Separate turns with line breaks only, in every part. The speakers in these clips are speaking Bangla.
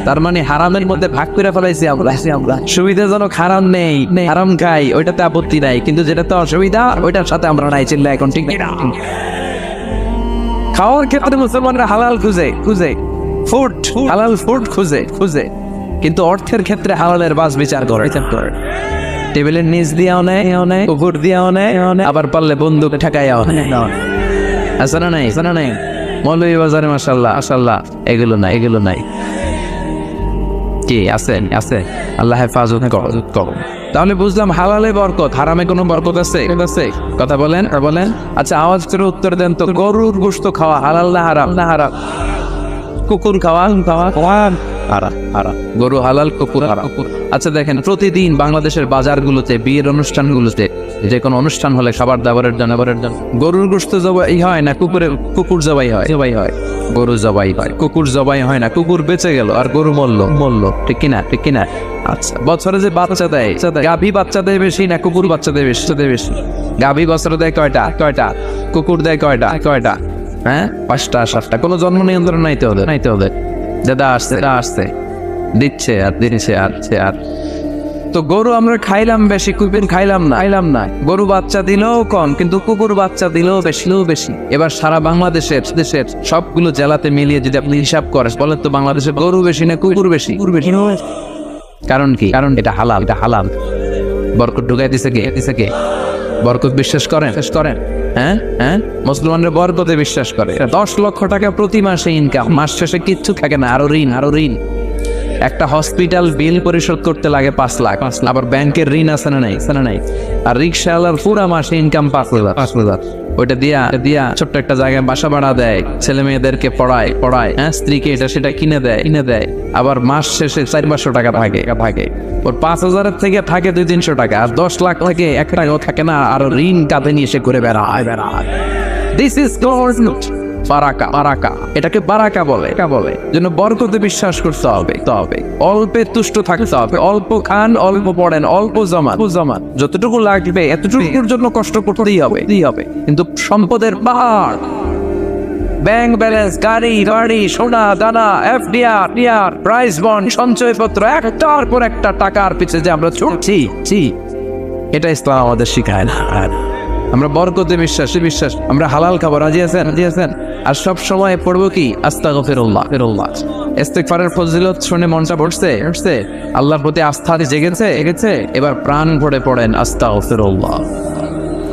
তার মানে হারামের মধ্যে ভাগ করে ফেলাইছি আমরা সুবিধাজনক হারাম নেই হারাম খাই ওইটাতে আপত্তি নাই, কিন্তু যেটা তো অসুবিধা ওইটার সাথে আমরা নাই চিল্লা এখন ঠিক না। খাওয়ার ক্ষেত্রে মুসলমানরা হালাল খুঁজে ফুড হালাল ফুড খুঁজে কিন্তু অর্থের ক্ষেত্রে হালালের বাস বিচার করে টেবিলের নিচ দিয়াও নেয় কুকুর দিয়াও নেয় আবার পারলে বন্দুক ঠেকাইয়াও নেয়। আছে না নাই মৌলভী বাজারে মাশাআল্লাহ এগুলো নাই কি আছে আল্লাহ হেফাজত করো। তাহলে বুঝলাম হালালে বরকত, হারামে কোনো বরকত আছে? কথা বলেন আচ্ছা আওয়াজ করে উত্তর দেন তো, গরুর গোশত খাওয়া হালাল না হারাম? কুকুর খাওয়া হারাম। গরু হালাল, কুকুর হারাম। আচ্ছা দেখেন, প্রতিদিন বাংলাদেশের বাজারগুলোতে বিয়ের অনুষ্ঠানগুলোতে যে কোনো অনুষ্ঠান হলে খাবার দাবারের জন্য গরুর গোশত জবাই হয় না কুকুর জবাই হয়? গরু জবাই হয়, কুকুর জবাই হয় না। কুকুর বেঁচে গেল আর গরু মরল, ঠিক কিনা? আচ্ছা, বছরে যে বাচ্চা দেয়, গাভী বাচ্চা দেয় বেশি না কুকুর বাচ্চা দেয় বেশি? গাভী বছরে দেয় কয়টা? কুকুর দেয় কয়টা? হ্যাঁ, 5টা 7টা। কোনো জন্ম নিয়ন্ত্রণ নাইতে ওদের। দাদা আসছে দিচ্ছে আর তো গরু আমরা খাইলাম বেশি, কুকুর খাইলাম না। গরু বাচ্চা দিলেও কম, কিন্তু কুকুর বাচ্চা দিলেও বেশি। এবার সারা বাংলাদেশের সবগুলো জেলাতে মিলিয়ে যদি আপনি হিসাব করেন, বলেন তো বাংলাদেশে গরু বেশি না কুকুর বেশি? কারণ কি? কারণ এটা হালাল। বরকত ঢুকাই দিছে কে? বরকত বিশ্বাস করেন? হ্যাঁ, মুসলমানরা বরকতে বিশ্বাস করে। 10 লক্ষ টাকা প্রতি মাসে ইনকাম, মাস শেষে কিচ্ছু থাকে না, আরো ঋণ। একটা হসপিটাল বিল পরিশোধ করতে লাগে 5 লাখ। আবার ব্যাংকের ঋণ আছে না নাই? আর রিক্সাওয়ালার পুরা মাসে ইনকাম 5,000। ওইটা দিয়া ছোট্ট একটা জায়গায় বাসা ভাড়া দেয়, ছেলে মেয়েদেরকে পড়ায়, হ্যাঁ, স্ত্রীকে এটা সেটা কিনে দেয়। আবার মাস শেষে 400-500 টাকা থাকে। ওর 5,000 থেকে থাকে 200-300 টাকা, আর 10 লাখ থেকে 1 টাকাও থাকে না, আর ঋণ কাঁধে নিয়ে সে করে বেড়ায়। দিস ইজ গভর্নমেন্ট বারাকা। এটাকে বারাকা বলে। জন্য বরকতে বিশ্বাস করতে হবে। অল্পে তুষ্ট থাকতে হবে। অল্প খান, অল্প পড়েন, অল্প জমান। যতটুকু লাগবে এতটুকুর জন্য কষ্ট করতেই হবে। কিন্তু সম্পদের পাহাড়, ব্যাংক ব্যালেন্স, গাড়ি, সোনা দানা, এফডিআর, প্রাইস বন্ড, সঞ্চয়পত্র, একটার পর একটা টাকার পিছে যে আমরা ছুটছি, এটা ইসলাম আমাদের শিখায় না। আমরা বরকতে বিশ্বাস, আমরা হালাল খাবো। রাজি আছেন? আর সব সময় পড়বো কি? আস্তাগফিরুল্লাহ। ইস্তিগফারের ফজিলত শুনে মনটা পড়ছে, আল্লাহর প্রতি আস্থা জেগেছে। এবার প্রাণ ভরে পড়েন আস্তাগফিরুল্লাহ,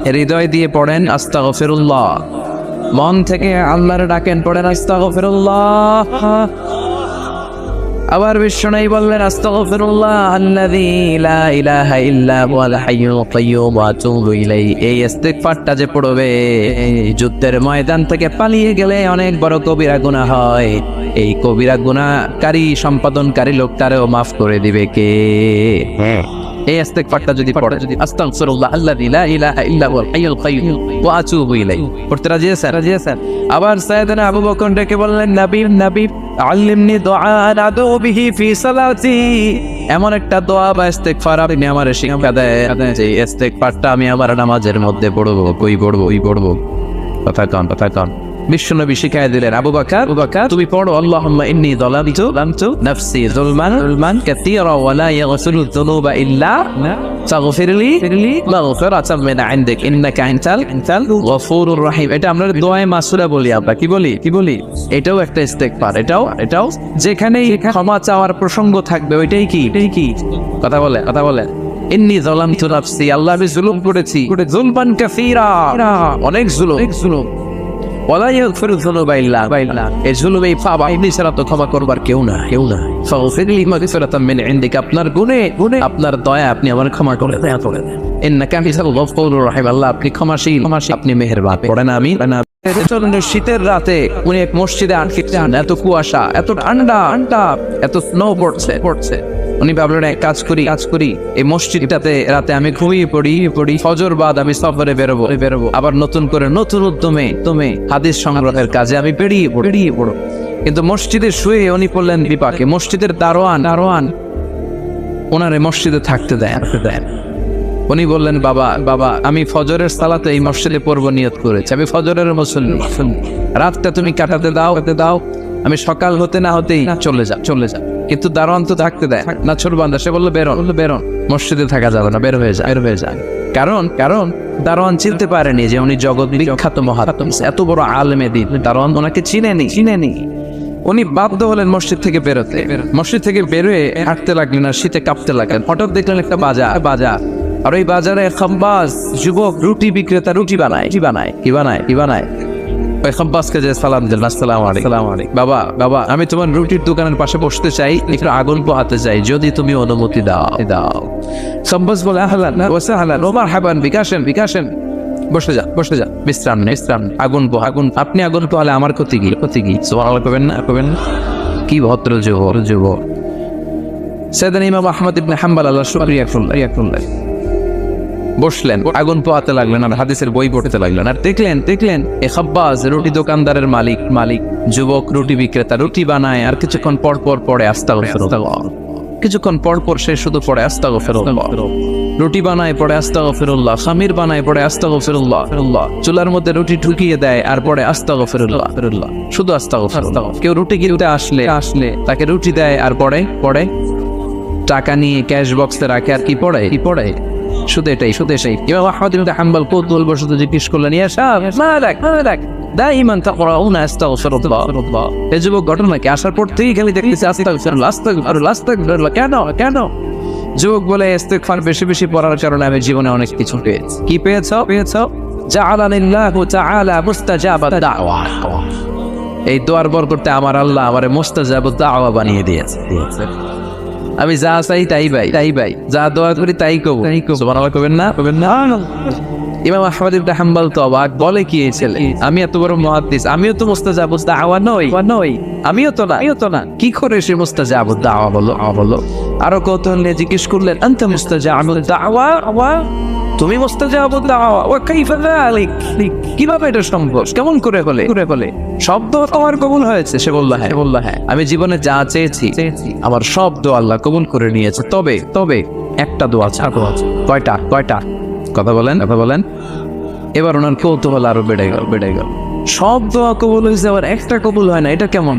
হৃদয় দিয়ে পড়েন আস্তাগফিরুল্লাহ, মন থেকে আল্লাহর ডাকেন, পড়েন আস্তাগফিরুল্লাহ। আবার বিশ্বনবী বললেন আস্তাগফিরুল্লাহ আল্লাযী লা ইলাহা ইল্লা হুয়াল হাইয়ুল কাইয়্যুম ওয়া আতুবু ইলাইহি। এই ইস্তিগফারটা যে পড়বে, যুদ্ধের ময়দান থেকে পালিয়ে গেলে অনেক বড় কবিরা গুনাহ হয়। এই কবিরা গুনাহকারী সম্পাদনকারী লোকটারেও মাফ করে দিবে কে? হ্যাঁ, এই ইস্তিগফারটা যদি পড়ে, আস্তাগফিরুল্লাহ আল্লাযী লা ইলাহা ইল্লা হুয়াল হাইয়ুল কাইয়্যুম ওয়া আতুবু ইলাইহি পড়তে রাজি আছেন? আবার সাইয়েদনা আবু বকর ডেকে বললেন, নবী আল্লিমনি দুআআন আদউ বিহি ফি সালাতি। এমন একটা দোয়া বা ইস্তিগফার আপনি আমারে শিক্ষা দেন যে ইস্তিগফারটা আমি আমার নামাজের মধ্যে পড়বো। কথা কন। বিশ্বনবী শিখায় দিলেন, আবু বকর তুমি পড়ো, আল্লাহুম্মা ইন্নী যালামতু নাফসি যুলমান কাসীরা ওয়া লা ইয়াগফিরু যুনুবা ইল্লা ফাগফিরলি মাগফিরাতাম মিন ইনদিক ইন্নাকা আনতাল গফুরুর রহিম। এটা আমরা দোয়ায়ে মাসুরা বলি। আমরা কি বলি? এটাও একটা ইস্তিগফার। এটাও যেখানেই ক্ষমা চাওয়ার প্রসঙ্গ থাকবে ওইটাই কি? কথা বলে ইন্নী যালামতু নাফসি, আল্লাহ আমি জুলুম করেছি, যুলমান কাসীরা, অনেক জুলুম। ওয়ালা ইয়াগফিরু যুনুবা ইল্লা এই জুলুমে পাবা আপনি ছাড়া তো ক্ষমা করবার কেউ না। ফাগফিরলি মাগফিরাতাম মিন ইনদিক, আপনার গুনাহে আপনার দয়া আপনি আমার ক্ষমা করে দেন। ইন্নাকা আনতাল গফুরুর রহিম, আল্লাহ আপনি ক্ষমাশীল, আপনি মেহেরবান। পড়েন আমি শীতের রাতে উনি এক মসজিদে আটকে যান। এত কুয়াশা, এত ঠান্ডা, এত স্নো পড়ছে। উনি ভাবলেন এক কাজ করি এই মসজিদটাতে রাতে আমি ঘুমিয়ে পড়ি, ফজর বাদ আমি সফরে বেরোবো। আবার নতুন উদ্যমে হাদিস সংগ্রহের কাজে আমি বেরিয়ে পড়ো। কিন্তু মসজিদে শুয়ে উনি পড়লেন বিপাকে। মসজিদের দারোয়ান ওনারে মসজিদে থাকতে দেন। উনি বললেন, বাবা আমি ফজরের সালাতে এই মসজিদে পড়ব নিয়ত করেছি, আমি ফজরের মুসল্লি, রাতটা তুমি কাটাতে দাও, আমি সকাল হতে না হতেই চলে যা। কিন্তু দারোয়ান তো থাকতে দেয় না, ছোট বান্দা। সে বললো বেরোন, বেরোন, মসজিদে থাকা যাবে না, বের হয়ে যায়, বের হয়ে যায়। কারণ কারণ দারোয়ান চিনতে পারেনি যে উনি জগৎ বিখ্যাত মহাত্মা, এত বড় আলেমে দিন। দারোয়ান ওনাকে চিনেনি। উনি বাধ্য হলেন মসজিদ থেকে বেরোতে। মসজিদ থেকে বেরোয় হাঁটতে লাগলেন আর শীতে কাঁপতে লাগলেন। হঠাৎ দেখলেন একটা বাজার, আর ওই বাজারে খাব্বাস যুবক রুটি বিক্রেতা রুটি বানায়। ওই খাব্বাসকে যে সালাম দিলেন, আসসালামু আলাইকুম। বাবা আমি তোমার রুটির দোকানের পাশে বসতে চাই, একটু আগুন পোহাতে চাই, যদি তুমি অনুমতি দাও। খাব্বাস বলে আহলান ওয়া সাহলান ওয়া মারহাবান, বিকাশেন। বসে যা, বিশ্রাম নে। আগুন আপনি আগুন পোহালে আমার ক্ষতি কি? সুবহানাল্লাহ কবেন না? কি ভদ্র যুবক। সাইয়েদনা ইমাম আহমদ ইবনে হাম্বল আল্লাহ শুকরিয়া করলেন, বসলেন, আগুন পোহাতে লাগলেন আর হাদিসের বই পড়তে লাগলেন। আর দেখলেন এ খাব্বাস রুটি দোকানদারের মালিক, যুবক রুটি বিক্রেতা, রুটি বানায় আর কিছুক্ষণ পর পড়ে আস্তাগফিরুল্লাহ। কিছুক্ষণ পর সে শুধু পড়ে আস্তাগফিরুল্লাহ। রুটি বানায় পড়ে আস্তাগফিরুল্লাহ, খামির বানায় পড়ে আস্তাগফিরুল্লাহ। চুলার মধ্যে রুটি ঢুকিয়ে দেয় আর পড়ে আস্তাগফিরুল্লাহ, শুধু আস্তাগফিরুল্লাহ। কেউ রুটি কিনতে আসলে তাকে রুটি দেয় আর পড়ে টাকা নিয়ে ক্যাশ বক্সে রাখে আর কি পড়ে শুধু এটাই। ইমাম আহমদ ইবনে হাম্বল কৌতূহল বশত জিজ্ঞেস করলেন, ইয়া শাহ মালাক দাইমান তাকরাউনা আস্তাগফিরুল্লাহ। এই যুবক ঘটনা কি? আসার পর থেকেই খালি দেখতেছি আস্তাগফিরুল্লাহ। কেন? যুবক বলে, ইস্তিগফার বেশি পড়ার কারণে আমি জীবনে অনেক কিছু পেয়েছি। কি পেয়েছো? জাআলানিল্লাহু তাআলা মুস্তাজাবাদ দাওয়া। এই দোয়ার বরকতে আমার আল্লাহ আমারে মুস্তাজাবাদ দাওয়া বানিয়ে দিয়েছে। আমি যা চাই তাই ভাই, যা দোয়া করি তাই কবুল। সুবহানাল্লাহ কবেন না? ইমাম আহমদ ইবনে হাম্বল তো অবাক, বলে কি এই ছেলে, আমি এত বড় মুহাদ্দিস, আমিও তো মুস্তাজাবুদ দাওয়া নই, আমিও তো না, কি করে সে মুস্তাজাবুদ দাওয়া বলো? আরো কৌতূহল নিয়ে জিজ্ঞেস করলেন, আনতা মুস্তাজাবুদ দাওয়া, তুমি মুস্তাজাবুদ দাওয়া, ওয়া কাইফা যালিক, কিভাবে এটা সম্ভব? কেমন করে হলে শব্দ তোমার কবুল হয়েছে? সে বলল হ্যাঁ, আমি জীবনে যা চেয়েছি আমার সব দোয়া আল্লাহ কবুল করে নিয়েছে, তবে একটা দোয়া ছাড়া। কয়টা? কথা বলেন। এবার ওনার কৌতূহল আরো বেড়ে গেল। সব দোয়া কবুল হয়েছে, আবার একটা কবুল হয় না, এটা কেমন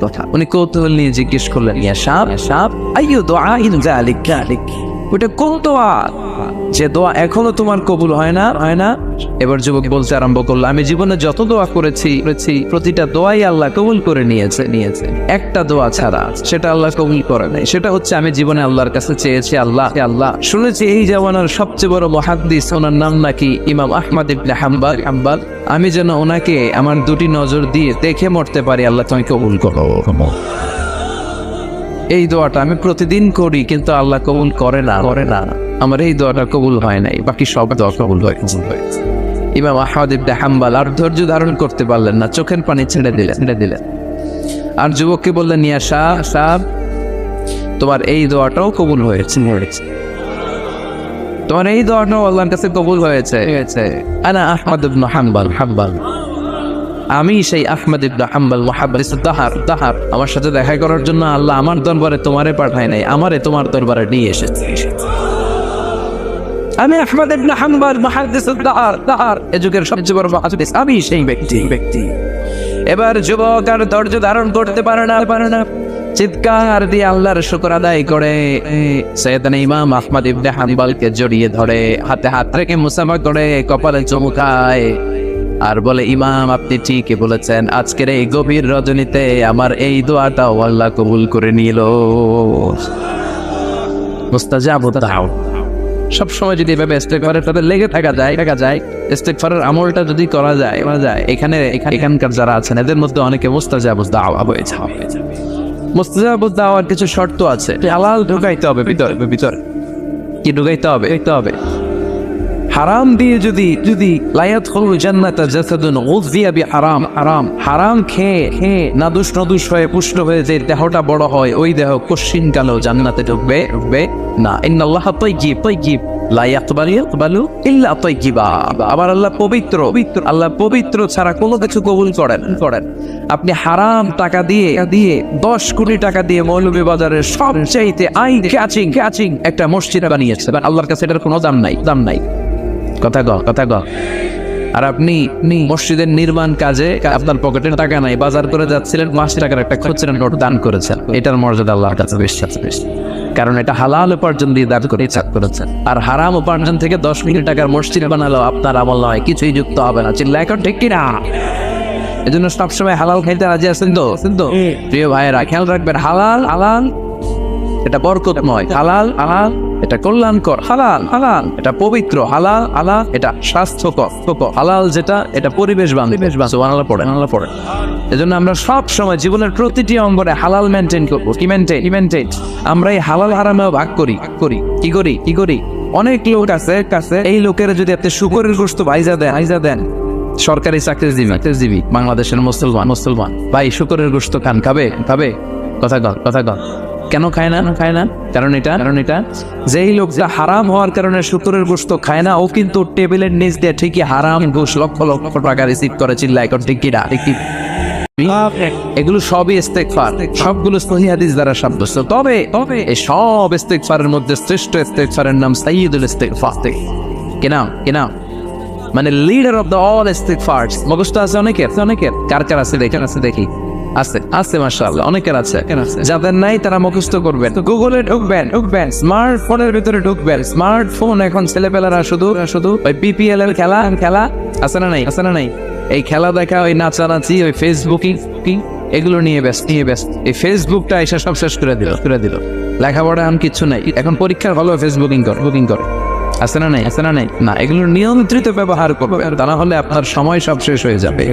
কথা? উনি কৌতূহল নিয়ে জিজ্ঞেস করলেন, ইয়া শাব আইয়ু দুআইন যালিক, ওটা কোন দোয়া যে দোয়া এখনো তোমার কবুল হয় না? এবার যুবক বলতে আরম্ভ করলো, আমি জীবনে যত দোয়া করেছি প্রতিটা দোয়াই আল্লাহ কবুল করে নিয়েছে। একটা দোয়া ছাড়া সেটা আল্লাহ কবুল করে নাই। সেটা হচ্ছে আমি জীবনে আল্লাহর কাছে চেয়েছি, আল্লাহ শুনেছি এই জামানার সবচেয়ে বড় মুহাদ্দিস, ওনার নাম নাকি ইমাম আহমদ ইবনে হাম্বল। আমি যেন ওনাকে আমার দুটি নজর দিয়ে দেখে মরতে পারি, আল্লাহ তুমি কবুল করো। এই দোয়াটা আমি প্রতিদিন করি, কিন্তু আল্লাহ কবুল করে না। আমার এই দোয়াটা কবুল হয় নাই, বাকি সব দোয়া কবুল হয়েছে। ইমাম আহমদ ইবনে হাম্বল আর ধৈর্য ধারণ করতে পারলেন না, চোখের পানি ছেড়ে দিলেন। আর যুবককে বললেন, ইয়া শাহ তোমার এই দোয়াটাও কবুল হয়েছে, তোমার এই দোয়াটাও আল্লাহর কাছে কবুল হয়েছে। আনা আহমদ ইবনে হাম্বল, আমি সেই আহমদ ইবনে হাম্বল মুহাদ্দিস দাহার। আমার সাথে দেখা করার জন্য আল্লাহ আমার দরবারে তোমারে পাঠায় নাই, আমারে তোমার দরবারে নিয়ে এসেছে। আমি আহমদ ইবনে হাম্বল মুহাদ্দিস দাহার, এ যুগের সবচেয়ে বড় মুহাদ্দিস, আমি সেই ব্যক্তি। এবার যুবক আর ধৈর্য ধারণ করতে পারে না, চিৎকার দিয়ে আল্লাহর শুকর আদায় করে সাইয়েদনা ইমাম আহমদ ইবনে হাম্বলকে জড়িয়ে ধরে, হাতে হাত রেখে মুসাফা করে, কপালে চুমু খায় আর বলে, ইমাম আপনি ঠিকই বলেছেন, আজকের এই গভীর রজনীতে আমার এই দোয়াটাও আল্লাহ কবুল করে নিল। মুস্তাজাবুদ দাওয়া। সব সময় যদি এভাবে ইস্তেগফারের সাথে লেগে থাকা যায়, ইস্তেগফারের আমলটা যদি করা যায়, এখানকার যারা আছেন এদের মধ্যে অনেকে মুস্তাজাবুদ দাওয়া হয়েছে। মুস্তাজাবুদ দাওয়ার কিছু শর্ত আছে, হালাল ঢুকাইতে হবে ভিতরে। কি ঢুকাইতে হবে? হারাম দিয়ে যদি লায়াত হল জান্নাত জাসাদুন উযিয়া হারাম খেয়ে নাদুস হয়ে পুষ্ট হয়ে যে দেহটা বড় হয়, ওই দেহ কশিন কালো জান্নাতে ঢুকবে না। ইন্নাল্লাহা তাইয়্যিব লা ইয়াকবালু ইল্লা তাইয়্যিবা। আবার আল্লাহ পবিত্র, আল্লাহ পবিত্র ছাড়া কোনো কিছু কবুল করেন। আপনি হারাম টাকা দিয়ে 10 কোটি টাকা দিয়ে মৌলভীবাজারের সবচাইতে আই ক্যাচিং একটা মসজিদ বানিয়েছে, আল্লাহর কাছে এটার কোনো দাম নাই। কথা গ আর আপনি মসজিদের নির্মাণ কাজে আপনার পকেটে টাকা নাই, বাজার করে যাচ্ছিলেন, 50 টাকার একটা খুচরা নোট দান করেছেন, এটার মর্যাদা আল্লাহর কাছে বেশি আছে, বেশি। কারণ এটা হালাল উপার্জন দিয়ে দান করে করেছেন। আর হারাম উপার্জন থেকে 10 কোটি টাকার মসজিদ বানালো আপনার আমল নয়, কিছুই যুক্ত হবে না। চিল্লা এখন ঠিক কিনা? এজন্য সবসময় হালাল খাইতে রাজি আছেন তো? প্রিয় ভাইয়েরা, খেয়াল রাখবেন, হালাল এটা বরকতময়, হালাল এটা কল্যাণকর, হালাল এটা পবিত্র, হালাল এটা স্বাস্থ্যকর, হালাল যেটা এটা পরিবেশ বান্ধব। সুবহানাল্লাহ পড়ে। এজন্য আমরা সব সময় জীবনের প্রতিটি অঙ্গনে হালাল মেনটেন করবো। কি মেনটেন? আমরা এই হালাল হারামেও ভাগ করি। কি করি? অনেক লোক আছে, এই লোকের যদি আপনি শুকরের গোশত ভাইজা দেন, সরকারি চাকরিজীবী বাংলাদেশের মুসলমান ভাই, শুকরের গোশত খাবে? কথা কন। কেন খায় না? কারণ এটা যেই লোকটা হারাম হওয়ার কারণে শুকরের গোশত খায় না, ও কিন্তু টেবিলের নিচ দিয়ে ঠিকই হারাম ঘুষ লক্ষ টাকা রিসিভ করে। চিল্লা এখন ঠিক কিনা? এগুলো সবই ইস্তেগফার, সবগুলো সহিহ হাদিস দ্বারা সাব্যস্ত। তবে এই সব ইস্তেগফারের মধ্যে শ্রেষ্ঠ ইস্তেগফারের নাম সাইয়্যিদুল ইস্তেগফার। কি নাম? মানে লিডার অফ দ্য অল ইস্তেগফারস। মুখস্থ আছে অনেকের? কার আছে দেখি? আছে মাশাআল্লাহ, অনেকের আছে। যাদের নাই তারা মুখস্থ করবেন। গুগলে ঢুকবেন, স্মার্টফোনের ভিতরে ঢুকবেন। স্মার্টফোন এখন ছেলেপেলারা শুধু ওই বিপিএল এর খেলা আছে না নাই? এই খেলা দেখা, ওই নাচানাচি, ওই ফেসবুকিং এগুলো নিয়ে ব্যস্ত। এই ফেসবুকটা এসে সব শেষ করে দিল। লেখাপড়া এখন কিচ্ছু নাই, এখন পরীক্ষার হলো ফেসবুকিং করে। আছে না নাই? না, এগুলো নিয়ন্ত্রিত ব্যবহার করবে, তা না হলে আপনার সময় সব শেষ হয়ে যাবে।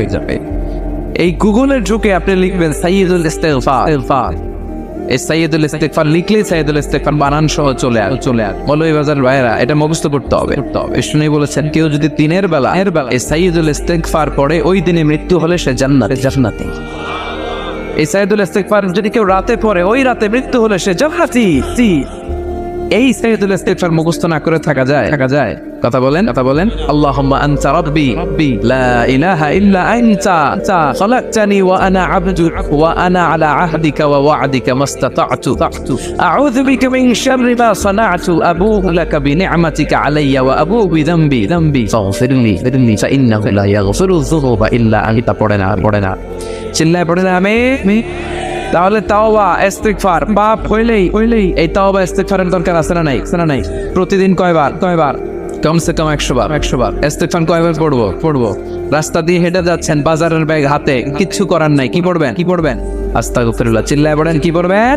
এই গুগলে ঢুকে আপনি লিখবেন সাইয়্যিদুল ইস্তেগফার। এই সাইয়্যিদুল ইস্তেগফার লিখলেই সাইয়্যিদুল ইস্তেগফার বানান সহ চলে আর মৌলভীবাজার ভাইয়েরা, এটা মুখস্থ করতে হবে। শুনেই বলেছেন, কেউ যদি দিনের বেলা এই সাইয়্যিদুল ইস্তেগফার পড়ে, ওই দিনে মৃত্যু হলে সে জান্নাতি। এই সাইয়্যিদুল ইস্তেগফার যদি কেউ রাতে পড়ে, ওই রাতে মৃত্যু হলে সে জান্নাতি। এই সাইয়্যিদুল ইস্তেগফার মুখস্থ না করে থাকা যায়? কথা বলেন। আল্লাহুম্মা আনতা রাব্বি লা ইলাহা ইল্লা আনতা খালাকতানি ওয়া আনা আবদুক ওয়া আনা আলা আহদিকা ওয়া ওয়া'দিকা মাস্তাতা'তু আউযু বিকা মিন শাররি মা সানা'তু আবুউ লাকা বিনি'মাতিকা আলাইয়া ওয়া আবুউ বিযামবি ফাগফিরলি ফা ইন্নাহু লা ইয়াগফিরু যুনুবা ইল্লা আনতা। পড়ে না চিল্লায় পড়ে না আমি। তাহলে তাওবা ইস্তেগফার বাপ হইলেই এই তাওবা ইস্তেগফারের দরকার আছে না নাই? প্রতিদিন কয়বার? কমসে কম 100 বার। ইস্তেগফার কয়বার পড়বো? রাস্তা দিয়ে হেঁটে যাচ্ছেন, বাজারের ব্যাগ হাতে, কিচ্ছু করার নাই, কি পড়বেন? আস্তাগফিরুল্লাহ। চিল্লায় পড়েন, কি পড়বেন?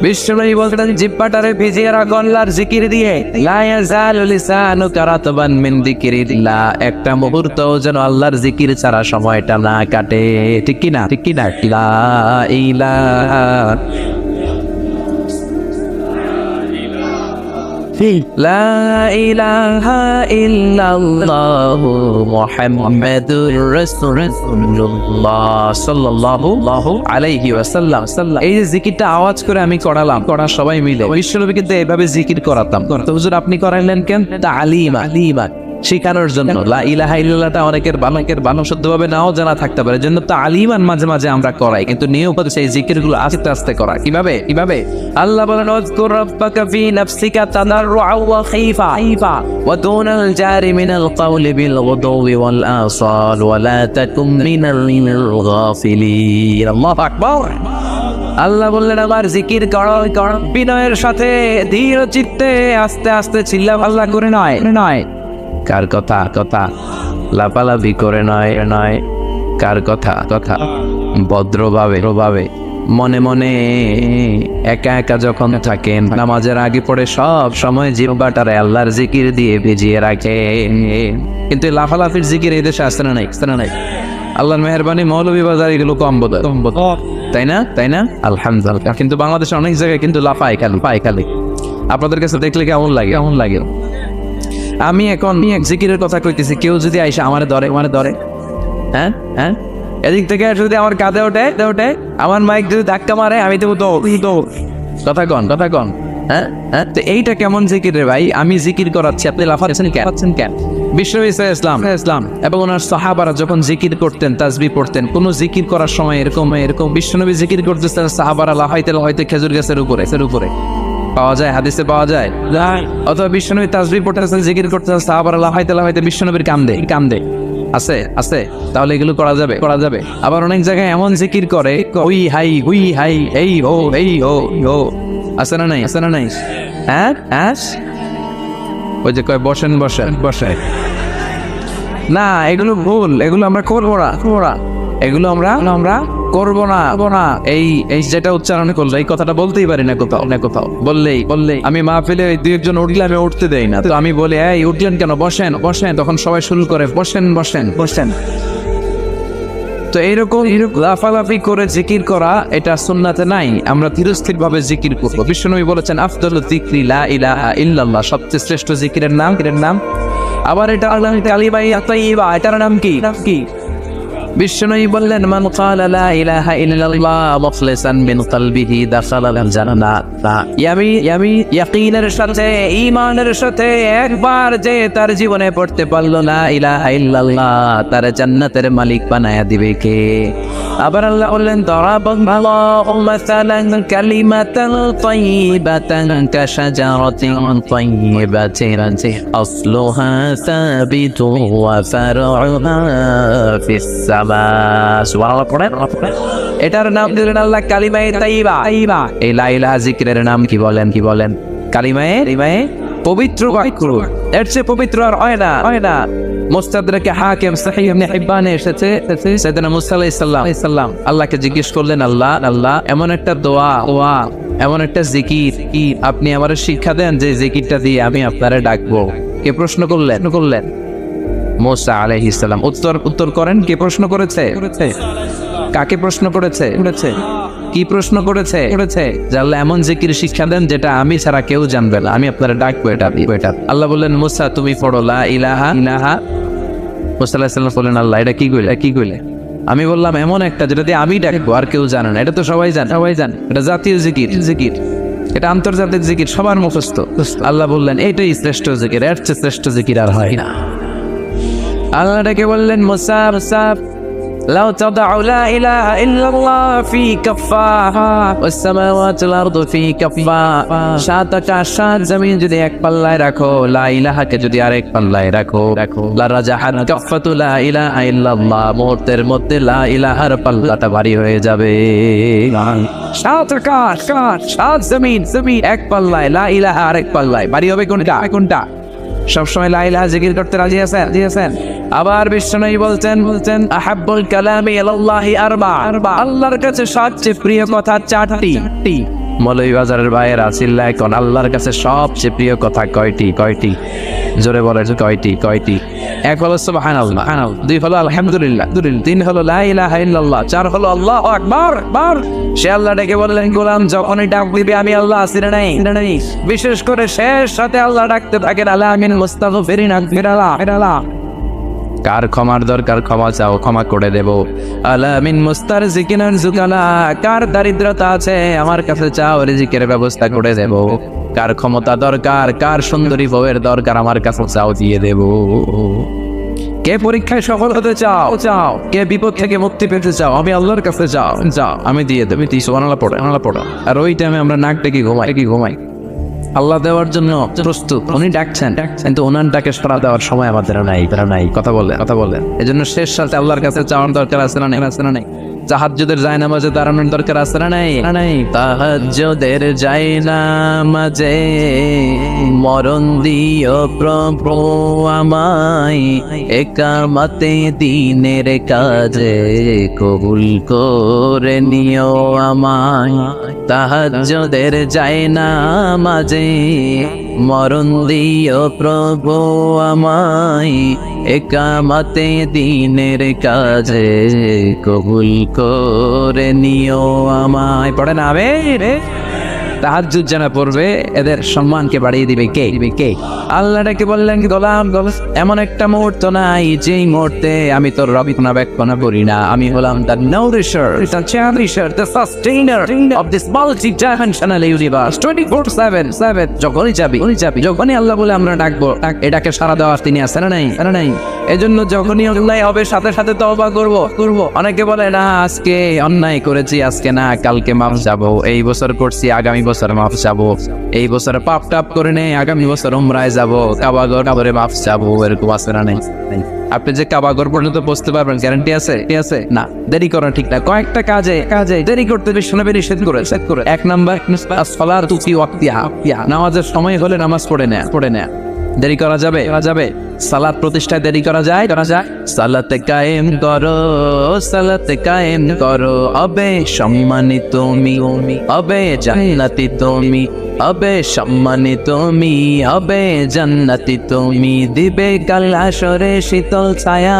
বিশ্বনবী বলতেন, জিহ্বাটারে ভিজিয়ে রাখো আল্লাহর জিকির দিয়ে। লা ইয়াজালু লিসানুকা রাতবান মিন যিকরিল্লাহ। একটা মুহূর্ত যেন আল্লাহর জিকির ছাড়া সময়টা না কাটে। ঠিক কি না? লা ইলাহা লা ইলাহা ইল্লাল্লাহু মুহাম্মাদুর রাসূলুল্লাহ সাল্লাল্লাহু আলাইহি ওয়াসাল্লাম। এই যে জিকিরটা আওয়াজ করে আমি করালাম, সবাই মিলে বিশ্বনবী কিন্তু এইভাবে জিকির করাতাম। তো হুজুর আপনি করাইলেন কেন? তালিমা, শেখানোর জন্য। লা ইলাহা ইল্লাল্লাহটা অনেকের ভালো শুদ্ধভাবে নাও জানা থাকতে পারে, জন্য তালিমান মাঝে আমরা করাই, কিন্তু নিয়ম সেই জিকিরগুলো আস্তে আস্তে করা। কিভাবে? আল্লাহ বলেন, উযকুর রাব্বাকা ফি নাফসিকা তাদাররুআন ওয়া খাইফা ওয়া দুনাল জারি মিনাল কাওলি বিল গুদুওয়ি ওয়াল আসাল ওয়া লা তাকুম মিনাল গাফিলিন। আল্লাহু আকবার। আল্লাহ বললেন, আমার জিকির করো বিনয়ের সাথে, ধীর চিত্তে, আস্তে আস্তে, চিল্লা পাল্লা করে নয়। কার কথা লাপালাপি করে নয়। কার কথা ভদ্রভাবে মনে একা যখন থাকেন, নামাজের আগে পড়ে সব সময় জিহ্বাটারে আল্লাহর জিকির দিয়ে ভিজিয়ে রাখে। কিন্তু লাফালাফির জিকির এই দেশে আসছে না নাই? আল্লাহর মেহেরবানি, মৌলভীবাজার এগুলো কম বোধ, তাই না? আলহামদুলিল্লাহ। কিন্তু বাংলাদেশের অনেক জায়গায় কিন্তু লাফায় খালি। আপনাদের কাছে দেখলে কেমন লাগে? আমি এখন এক জিকিরের কথা কইতেছি, কেউ যদি আইসা আমারে ধরে, হ্যাঁ, এদিক থেকে যদি আমার কাঁধে ওঠে, আমার মাইক যদি ধাক্কা মারে, আমি তো কথা কন। হ্যাঁ, তো এইটা কেমন জিকির রে ভাই? আমি জিকির করাচ্ছি, আপনি লাফাচ্ছেন কেন? বিশ্বনবী ইসলাম এবং ওনার সাহাবারা যখন জিকির করতেন, তাসবিহ পড়তেন, কোন জিকির করার সময় এরকম বিশ্বনবী জিকির করতেছেন, সাহাবারা লাফাইতে খেজুর গাছের উপরে। পাওয়া যায়, হাদিসে পাওয়া যায়। অথবা বিশ্বনবী তাসবিহ পড়তেছেন, জিকির করতেছেন, সাহাবারা লাফাইতে লাফাইতে বিশ্বনবীর কান্দে আছে আছে, তাহলে এগুলো করা যাবে, করা যাবে। আবার অনেক জায়গায় এমন জিকির করে হুই হাই এই ও আছে না নাই, আছে না নাই? হ্যাঁ হ্যাঁ, ওই যে কয় বসেন না, এগুলো ভুল, এগুলো আমরা করবো না, এগুলো আমরা করবো না। এই যেটা উচ্চারণ করলো, এই কথাটা বলতেই পারি না কোথাও বললেই আমি মাহফিলে ওই দুই একজন উঠলে আমি উঠতে দেই না, তো আমি বলি এই উঠলেন কেন, বসেন, তখন সবাই শুরু করে বসেন। তো এইরকম লাফালাফি করে জিকির করা এটা সুন্নাতে নাই। আমরা ধীরস্থির ভাবে জিকির করবো। বিশ্বনবী বলেছেন আফদালু যিকরি লা ইলাহা ইল্লাল্লাহ, সবচেয়ে শ্রেষ্ঠ জিকিরের নাম। আবার এটা কালিমা তাইয়্যিবা, এটার নাম কি? বিশ্বনবী বললেন মান ক্বালা লা ইলাহা ইল্লাল্লাহ মুখলিসান মিন কলবিহি দাখালাল জান্নাহ। আমি ইয়াকিনের সাথে, ঈমানের সাথে একবার যে তার জীবনে পড়তে পারলো লা ইলাহা ইল্লাল্লাহ, তার জান্নাতের মালিক বানায়া দিবে কে? আবার আল্লাহ বললেন দারাবাল্লাহু মাসালান কালিমাতান তাইয়্যিবাতান কাশাজারাতিন তাইয়্যিবাতিন আসলুহা সাবিতুন ওয়া ফারউহা ফিস এটার নাম দিলেন আল্লাহ কালিমায়ে তাইয়্যিবা। এই লা ইলাহা জিকিরের নাম কি বলেন? কালিমায়ে পবিত্র বাক্য। এর চেয়ে পবিত্র আর হয় না। মুস্তাদরাকে হাকিম সহিহ ইবনে হিব্বানে এসেছে, সাইয়েদনা মুসা আলাইহিস সালাম আল্লাহকে জিজ্ঞেস করলেন, আল্লাহ এমন একটা দোয়া, এমন একটা জিকির আপনি আমারে শিক্ষা দেন যে জিকিরটা দিয়ে আমি আপনারে ডাকবো। কে প্রশ্ন করলেন? মুসা আলাইহিস সালাম। উত্তর করেন, কে প্রশ্ন করেছে? কাকে প্রশ্ন করেছে? কি প্রশ্ন করেছে? যে আল্লাহ এমন জিকির শিক্ষা দেন যেটা আমি ছাড়া কেউ জানবে না, আমি আপনারা ডাকবো এটা। আল্লাহ বললেন মুসা তুমি পড়ো লা ইলাহা। মুসা আলাইহিস সালাম বললেন আল্লাহ এটা কি কইলে? আমি বললাম এমন একটা যেটা দিয়ে আমি ডাকবো আর কেউ জানে না। এটা তো সবাই জানে, এটা জাতীয় জিকির, এটা আন্তর্জাতিক জিকির, সবার মুখস্থ। আল্লাহ বললেন এইটাই শ্রেষ্ঠ জিকির, এর চেয়ে শ্রেষ্ঠ জিকির আর হয় না। আল্লাহ ডেকে বললেন মুসা লাউ তাদউ লা ইলাহা ইল্লাল্লাহ ফি কাফা ওয়াস সামাওয়াতু ওয়াল আরদু ফি কাফা, সাত আকাশ সাত জমিন যদি এক পাল্লায় রাখো, লা ইলাহাকে যদি আরেক পাল্লায় রাখো, লা রাজাহাত কাফাতু লা ইলাহা ইল্লাল্লাহ, মুহূর্তের মধ্যে লা ইলাহার পাল্লাটা ভারী হয়ে যাবে। সাত আকাশ সাত জমিন এক পাল্লায়, লা ইলাহা আরেক পাল্লায় ভারী হবে কোনটা? সবসময় লা ইলাহা জিকির করতে রাজি আছেন? আবার বিশ্বনবী বলতেন আহাব্বুল কালামি ইলাল্লাহি আরবা, আল্লাহর কাছে সবচেয়ে প্রিয় কথা চারটি। মৌলভীবাজারের ভাইয়েরা চিল্লায় কোন আল্লাহর কাছে সবচেয়ে প্রিয় কথা কয়টি? জোরে বলে কয়টি? এক হলো সুবহানাল্লাহ, দুই হলো আলহামদুলিল্লাহ, তিন হলো লা ইলাহা ইল্লাল্লাহ, চার হলো আল্লাহু আকবার। সে আল্লাহ ডেকে বললেন গোলাম যখনই ডাক দিবে আমি আল্লাহ আছি না নাই। বিশেষ করে শেষ সাথে আল্লাহ ডাকতে থাকেন আলা মিন মুস্তাগফিরিন আগফিরাল্লাহ, কার ক্ষমার দরকার ক্ষমা চাও, ক্ষমা করে দেব। আলা মিন মুস্তারজিকিন আরজুকালা, কার দারিদ্রতা আছে আমার কাছে চাও, রিজিকের ব্যবস্থা করে দেব। কার ক্ষমতা দরকার, কার সুন্দরী বউয়ের দরকার আমার কাছে চাও, দিয়ে দেব। কে পরীক্ষায় সফল হতে চাও, কে বিপদ থেকে মুক্তি পেতে চাও, আমি আল্লাহর কাছে যাও, আমি দিয়ে দেব। সুবহানাল্লাহ পড়ো। আর ওই টাইমে আমরা নাক ডেকে ঘুমাই। আল্লাহ দেওয়ার জন্য প্রস্তুত, উনি ডাকছেন, কিন্তু ওনার ডাকে সাড়া দেওয়ার সময় আমাদের নাই। কথা বলেন। এজন্য শেষ সাথে আল্লাহর কাছে চাওয়ার দরকার আছে না নাই? তাহাজ্জুদের জায়নামাজে দাঁড়ানোর দরকার আছে না নাই? তাহাজ্জুদের জায়নামাজে মরণ দিও প্রভু আমায়, একামতে দিনের কাজে কবুল করে নিও আমায়। তাহাজ্জুদের জায়নামাজে মরণ দিও প্রভু আমায়, একামতে দিনের কাজে কবুল করে নিও আমায়। পড়ে না তাহাজ্জুদ যারা পড়বে এদের সম্মানকে বাড়িয়ে দিবে কে? আল্লাহ ডেকে বললেন গোলাম এমন একটা মুহূর্ত নাই যেই মুহূর্তে আমি তোর রবিনা ব্যাখ্যানা করি না। আমি হলাম the nourisher, the cherisher, the sustainer of this multi-dimensional universe 24/7। যখনই আল্লাহ বলে আমরা ডাকবো, এটাকে সাড়া দেওয়ার তিনি আছেন না নাই? এজন্য যখনই অন্যায় হবে সাথে সাথে তওবা করব। অনেকে বলে না আজকে অন্যায় করেছি, আজকে না কালকে মাফ যাব, এই বছর করছি আগামী বছর মাফ চাবো, এই বছরে পাপ টাপ করে নেই, আগামী বছর উমরায় যাবো, কাবাগর কাবরে মাফ চাবো, এরকম আছে না? নেই। আপনি যে কাবাগর পর্যন্ত পৌঁছতে পারবেন গ্যারান্টি আছে? আছে না। দেরি করা ঠিক না। কয়েকটা কাজে দেরি করতে বিশ্বনবী নিষেধ করে। 1 নাম্বার সালাতু ফি ওয়াক্তিহা, নামাজের সময় হলে নামাজ পড়ে নেয়া। দেরি করা যাবে? সালাত প্রতিষ্ঠায় দেরি করা যায়? সালাতে কায়েম করো, হবে সম্মানিত তুমি, হবে জান্নাতি তুমি, হবে সম্মানিত তুমি, হবে জান্নাতি তুমি, দিবে কাল হাশরে শীতল ছায়া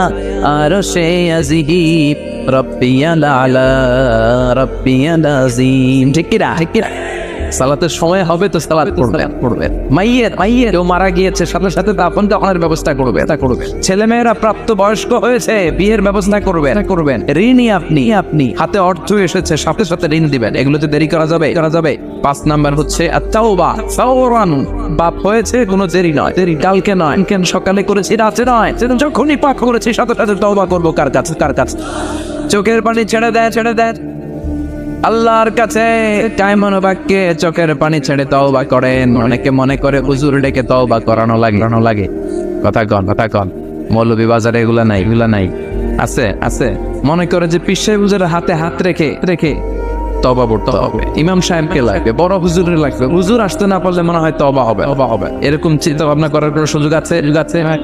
আরশে আজিম, রব্বিয়াল আলা রব্বিয়াল আযীম। ঠিক কি না? সালাতের সময় হবে তো সালাত পড়বেন। মাইয়ের কেউ মারা গিয়েছে, সাথে সাথে দাফন কাফনের ব্যবস্থা করবে। ছেলেমেয়েরা প্রাপ্ত বয়স্ক হয়েছে, বিয়ের ব্যবস্থা করবেন। ঋণী আপনি হাতে অর্থ এসেছে, সাথে সাথে ঋণ দিবেন। এগুলোতে দেরি করা যাবে? 5 নাম্বার হচ্ছে আত-তাওবা, ফাওরান। বাপ হয়েছে, কোনো দেরি নয়, কালকে নয়, সকালে করেছি, রাতে নয়, যখনই পাক করেছি সাথে সাথে তওবা করবো। কার কাছে? চোখের পানি ছেড়ে দেয় আল্লাহর কাছে। কায়মন বাক্যে চোখের পানি ছেড়ে তওবা করেন। অনেকে মনে করে হুজুর ডেকে তওবা করানো লাগে। কথা কন। মৌলভী বাজারে এগুলা নাই। আছে মনে করে যে পীর সাহেব হুজুরের হাতে হাত রেখে তওবা পড়তে হবে, ইমাম সাহেবকে লাগবে, বড় হুজুরের লাগবে, হুজুর আসতে না পারলে মনে হয় তওবা হবে। এরকম চিন্তা ভাবনা করার কোনো সুযোগ আছে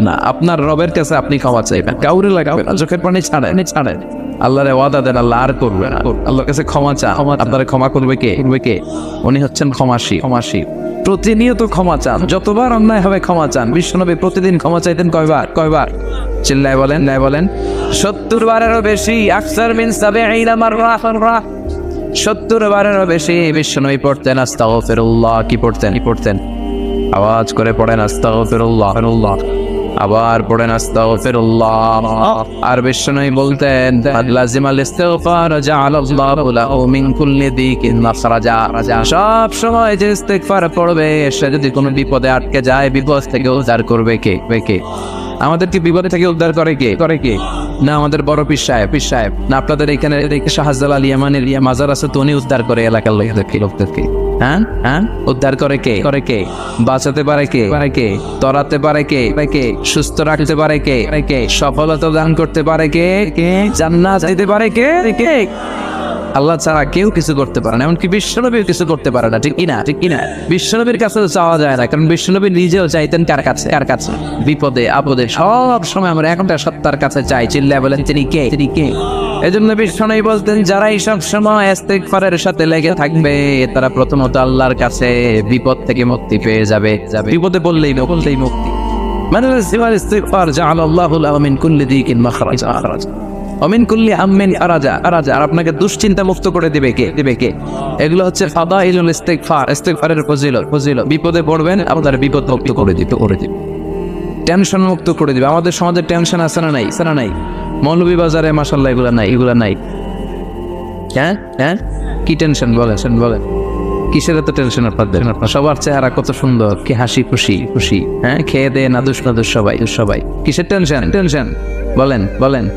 না। আপনার রবের কাছে আপনি ক্ষমা চাইবেন, কাউরে লাগবে না। চোখের পানি ছাড়েন। আল্লাহরে ওয়াদা দেন, আল্লাহ আর করবে না। আল্লাহর কাছে ক্ষমা চান, আপনারা ক্ষমা করবে কে? উনি হচ্ছেন ক্ষমাশীল। প্রতিনিয়ত ক্ষমা চান, যতবার অন্যায় হবে ক্ষমা চান। বিশ্বনবী প্রতিদিন ক্ষমা চাইতেন কয়বার? চিল্লায় বলেন 70 বারেরও বেশি। আকসার মিন 70 মাররা। 70 বারেরও বেশি বিশ্বনবী পড়তেন আস্তাগফিরুল্লাহ। কি পড়তেন? আওয়াজ করে পড়েন আস্তাগফিরুল্লাহ। আবার পড়েন আস্তাগফিরুল্লাহ। আর বিশ্বনবী বলতেন লাজিমাল ইস্তিগফার জাআলাল্লাহু লাহু মিন কুল্লি দিকিন মাখরাজা। সব সময় যে ইস্তিগফার পড়বে, সে যদি কোনো বিপদে আটকে যায়, বিপদ থেকে উদ্ধার করবে কে? আমাদেরকে বিপদ থেকে উদ্ধার করে কে? না আমাদের বড় পীর সাহেব, না আপনাদের এখানে শাহজালাল আল ইয়ামানের মাজার আছে, তো উনি উদ্ধার করে এলাকার লোকদেরকে। হ্যাঁ উদ্ধার করে কে? বাঁচাতে পারে কে? তরাতে পারে কে? সুস্থ রাখতে পারে কে? সফলতা দান করতে পারে কে? জান্নাত দিতে পারে কে? আল্লাহ ছাড়া কেউ কিছু করতে পারে না, এমনকি বিশ্বনবীও কিছু করতে পারে না। ঠিক কিনা? বিশ্বনবীর কাছে চাওয়া যায় না, কারণ বিশ্বনবী নিজেও চাইতেন কার কাছে? বিপদে আপদে সব সময় আমরা একটা সত্তার কাছে চাই। চিল্লায় বলেন তিনি কে? এজন্য বিশ্বনবী বলতেন, যারা এই সব সময় ইস্তিগফারের সাথে লেগে থাকবে, তারা প্রথমত আল্লাহর কাছে বিপদ থেকে মুক্তি পেয়ে যাবে। বিপদে বললেই মুক্তি। মানে ইস্তিগফার জাআলাল্লাহু লাহু মিন কুল্লি দিকিন মাখরাজা অমিন কুল্লি হাম্মিন আরাজা। আর আপনাকে দুশ্চিন্তা মুক্ত করে দিবে কে? এগুলো হচ্ছে ফাদাইলুল ইস্তিগফারের ফজিলত। বিপদে পড়বেন, আপনার বিপদ মুক্ত করে দিবে। টেনশন মুক্ত করে দিবে। আমাদের সমাজে টেনশন আছে না নাই? মৌলভী বাজারে মাশাআল্লাহ এগুলা নাই। হ্যাঁ কি টেনশন বলেন? কিসের এত টেনশন আপনাদের? সবার চেহারা কত সুন্দর, কি হাসি খুশি। হ্যাঁ, খেয়ে দে নাদুস সবাই। কিসের টেনশন? বলেন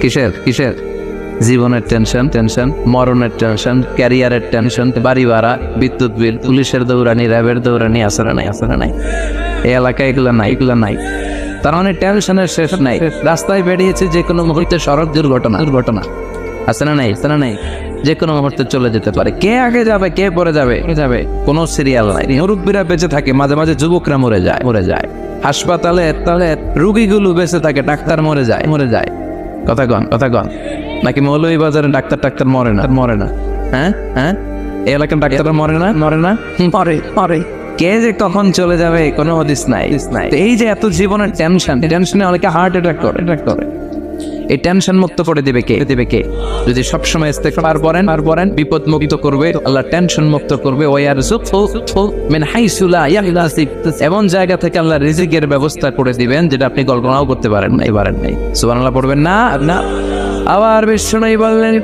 কিসের? জীবনের টেনশন, মরণের টেনশন, ক্যারিয়ারের টেনশন, বাড়ি ভাড়া, বিদ্যুৎ বিল, পুলিশের দৌড়ানি, র্যাবের দৌড়ানি। আছে না নাই? এই এলাকায় এগুলা নাই। তার মানে টেনশনের শেষ নাই। রাস্তায় বেরিয়েছে, যে কোনো মুহূর্তে সড়ক দুর্ঘটনা। আছে না নাই? যে কোনো মুহূর্তে চলে যেতে পারে। কে আগে যাবে, কে পরে যাবে, কোনো সিরিয়াল নাই। মুরব্বীরা বেঁচে থাকে, মাঝে মাঝে যুবকরা মরে যায়। হাসপাতালে রুগীগুলো বেঁচে থাকে, ডাক্তার মরে যায়। কথা কন। নাকি মৌলভী বাজারে ডাক্তার মরে না? হ্যাঁ এই এলাকার ডাক্তাররা মরে না? মরে। কে যে কখন চলে যাবে কোনো হদিস নাই। এই যে এত জীবনের টেনশনে অনেকে হার্ট অ্যাটাক করে। এই টেনশন মুক্ত করে দিবে কে? যদি সবসময় ইস্তিগফার পড়েন, বিপদ মুক্ত করবে আল্লাহ, টেনশন মুক্ত করবে। ওয়ারযুকহু মিন হাইসু লা ইয়াহতাসিব, এমন জায়গা থেকে আল্লাহ রিজিকের ব্যবস্থা করে দিবেন যেটা আপনি কল্পনাও করতে পারেন নাই। সুবহানাল্লাহ পড়বেন না? আবার বিশ্বনবী বললেন,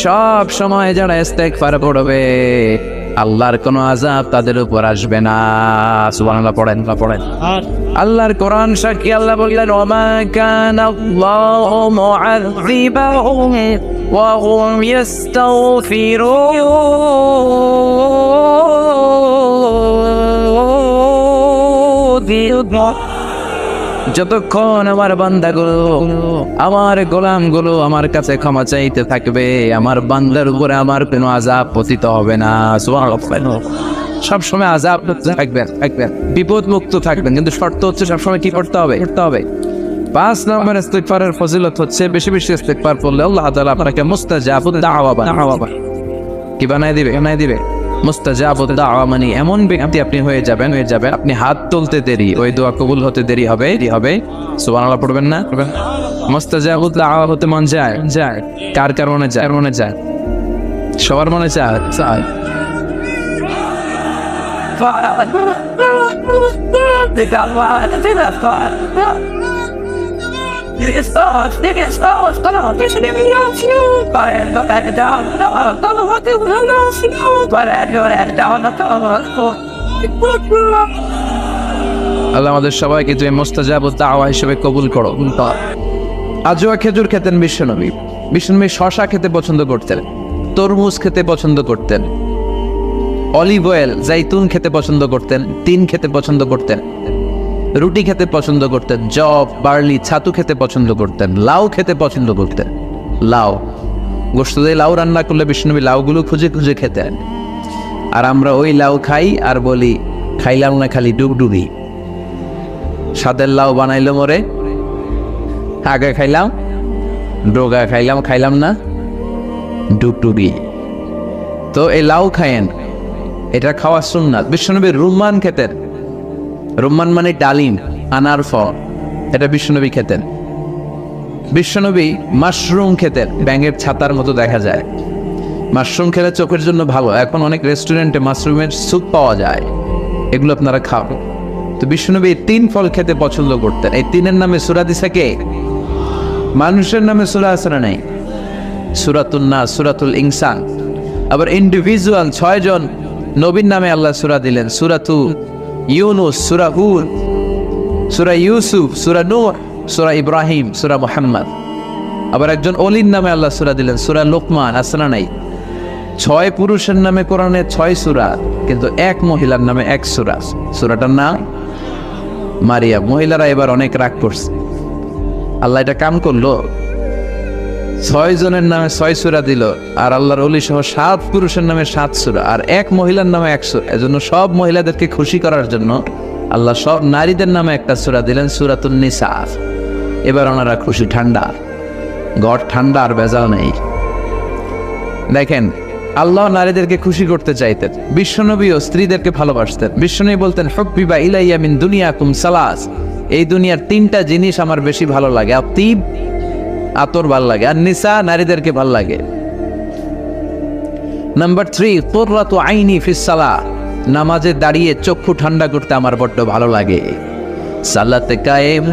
সব সময় যারা ইস্তিগফার পড়বে, আল্লাহর কোনো আযাব তাদের উপর আসবে না। সুবহানাল্লাহ পড়েন। আল্লাহর কোরআন সাক্ষী, আল্লাহ বললেন, ওমা কানাল্লাহু মুআযযিবাহুম ওয়া হুম ইস্তাগফিরুন। যতক্ষণ আমার বান্দাগুলো, আমার গোলামগুলো আমার কাছে ক্ষমা চাইতে থাকবে, আমার বান্দার উপরে আমার কোনো আযাব পতিত হবে না। সুবহানাল্লাহ। সবসময় আযাব থাকবেন, বিপদ মুক্ত থাকবেন, কিন্তু শর্ত হচ্ছে সবসময় কি করতে হবে? 5 নম্বর ইস্তিগফারের ফজিলত হচ্ছে বেশি বেশি ইস্তিগফার করলে আল্লাহ তাআলা আপনাকে মুস্তাজাবুদ দাওয়া কি বানায় দিবে। মুস্তাজাবুদ দাওয়া মানে এমন ব্যক্তি আপনি হয়ে যাবেন, আপনি হাত তুলতে দেরি, ওই দোয়া কবুল হতে দেরি হবে। সুবহানাল্লাহ পড়বেন না? মুস্তাজাবুদ দাওয়া হতে মন যায়? কার মনে যায়? সবার মনে চায়। আল্লাহ আমাদের সবাইকে তুমি মুস্তাজাবুদ দাওয়া হিসেবে কবুল করো। আজওয়া খেজুর খেতেন বিশ্বনবী। শশা খেতে পছন্দ করতেন, তরমুজ খেতে পছন্দ করতেন, অলিভ অয়েল জাইতুন খেতে পছন্দ করতেন, তিন খেতে পছন্দ করতেন, রুটি খেতে পছন্দ করতেন, জব বার্লি ছাতু খেতে পছন্দ করতেন, লাউ খেতে পছন্দ করতেন। লাউ গোশত দিয়ে লাউ রান্না করলে বিষ্ণুনবী লাউগুলো খুঁজে খুঁজে খেতেন। আর আমরা ওই লাউ খাই আর বলি খাইলাম না, খালি ডুগডুগি। সাদের লাউ বানাইলো মরে, আগে খাইলাম ডোগা, খাইলাম না ডুগডুগি। তো এই লাউ খায়েন, এটা খাওয়া সুন্নাত। বিশ্বনবী রুম্মান খেতেন। রুম্মান মানে ডালিম, আনার ফল, এটা বিশ্বনবী খেতেন। বিশ্বনবী মাশরুম খেতেন, ব্যাঙের ছাতার মতো দেখা যায়। মাশরুম খেলে চোখের জন্য ভালো। এখন অনেক রেস্টুরেন্টে মাশরুমের স্যুপ পাওয়া যায়, এগুলো আপনারা খাও। তো বিশ্বনবী 3 ফল খেতে পছন্দ করতেন। এই 3-এর নামে সূরা দিছে কে? মানুষের নামে সূরা আছে না নাই? সূরাতুন নাস, সূরাতুল ইনসান। আবার ইন্ডিভিজুয়াল 6 জন নবীর নামে আল্লাহ সূরা দিলেন। সূরাতু ইউনুস, সূরা হুদ, সূরা ইউসুফ, সূরা নূহ, সূরা ইব্রাহিম, সূরা মুহাম্মদ। আবার একজন ওলির নামে আল্লাহ সূরা দিলেন, সূরা লোকমান। আছে না নাই? 6 পুরুষের নামে কোরআনে 6 সূরা, কিন্তু 1 মহিলার নামে 1 সূরা। সূরাটার নাম মারিয়াম। মহিলারা এবার অনেক রাগ করছে, আল্লাহ এটা কাম করলো, 6 জনের নামে 6 সূরা দিল, আর আল্লাহর ওলি সহ 7 পুরুষের নামে 7 সূরা, আর 1 মহিলার নামে 1 সূরা। এজন্য সব মহিলাদেরকে খুশি করার জন্য আল্লাহ সব নারীদের নামে একটা সূরা দিলেন, সূরাতুন নিসা। এবার ওনারা খুশি, ঠান্ডা ঘর, ঠান্ডা আর ভেজাল নেই। দেখেন, আল্লাহ নারীদেরকে খুশি করতে চাইতেন। বিশ্বনবীও স্ত্রীদেরকে ভালোবাসতেন। বিশ্বনবী বলতেন, হুব্বিবা ইলাইয়া মিন দুনিয়াকুম সালাস, এই দুনিয়ার 3টা জিনিস আমার বেশি ভালো লাগে। আতিব, আতর ভাল লাগে, আর নিসা, নারীদেরকে ভাল লাগে। নাম্বার 3, কুররাতু আইনি ফিস সালাহ, নামাজে দাঁড়িয়ে চক্ষু ঠান্ডা করতে আমার বড্ড ভালো লাগে। সালাতে কায়েম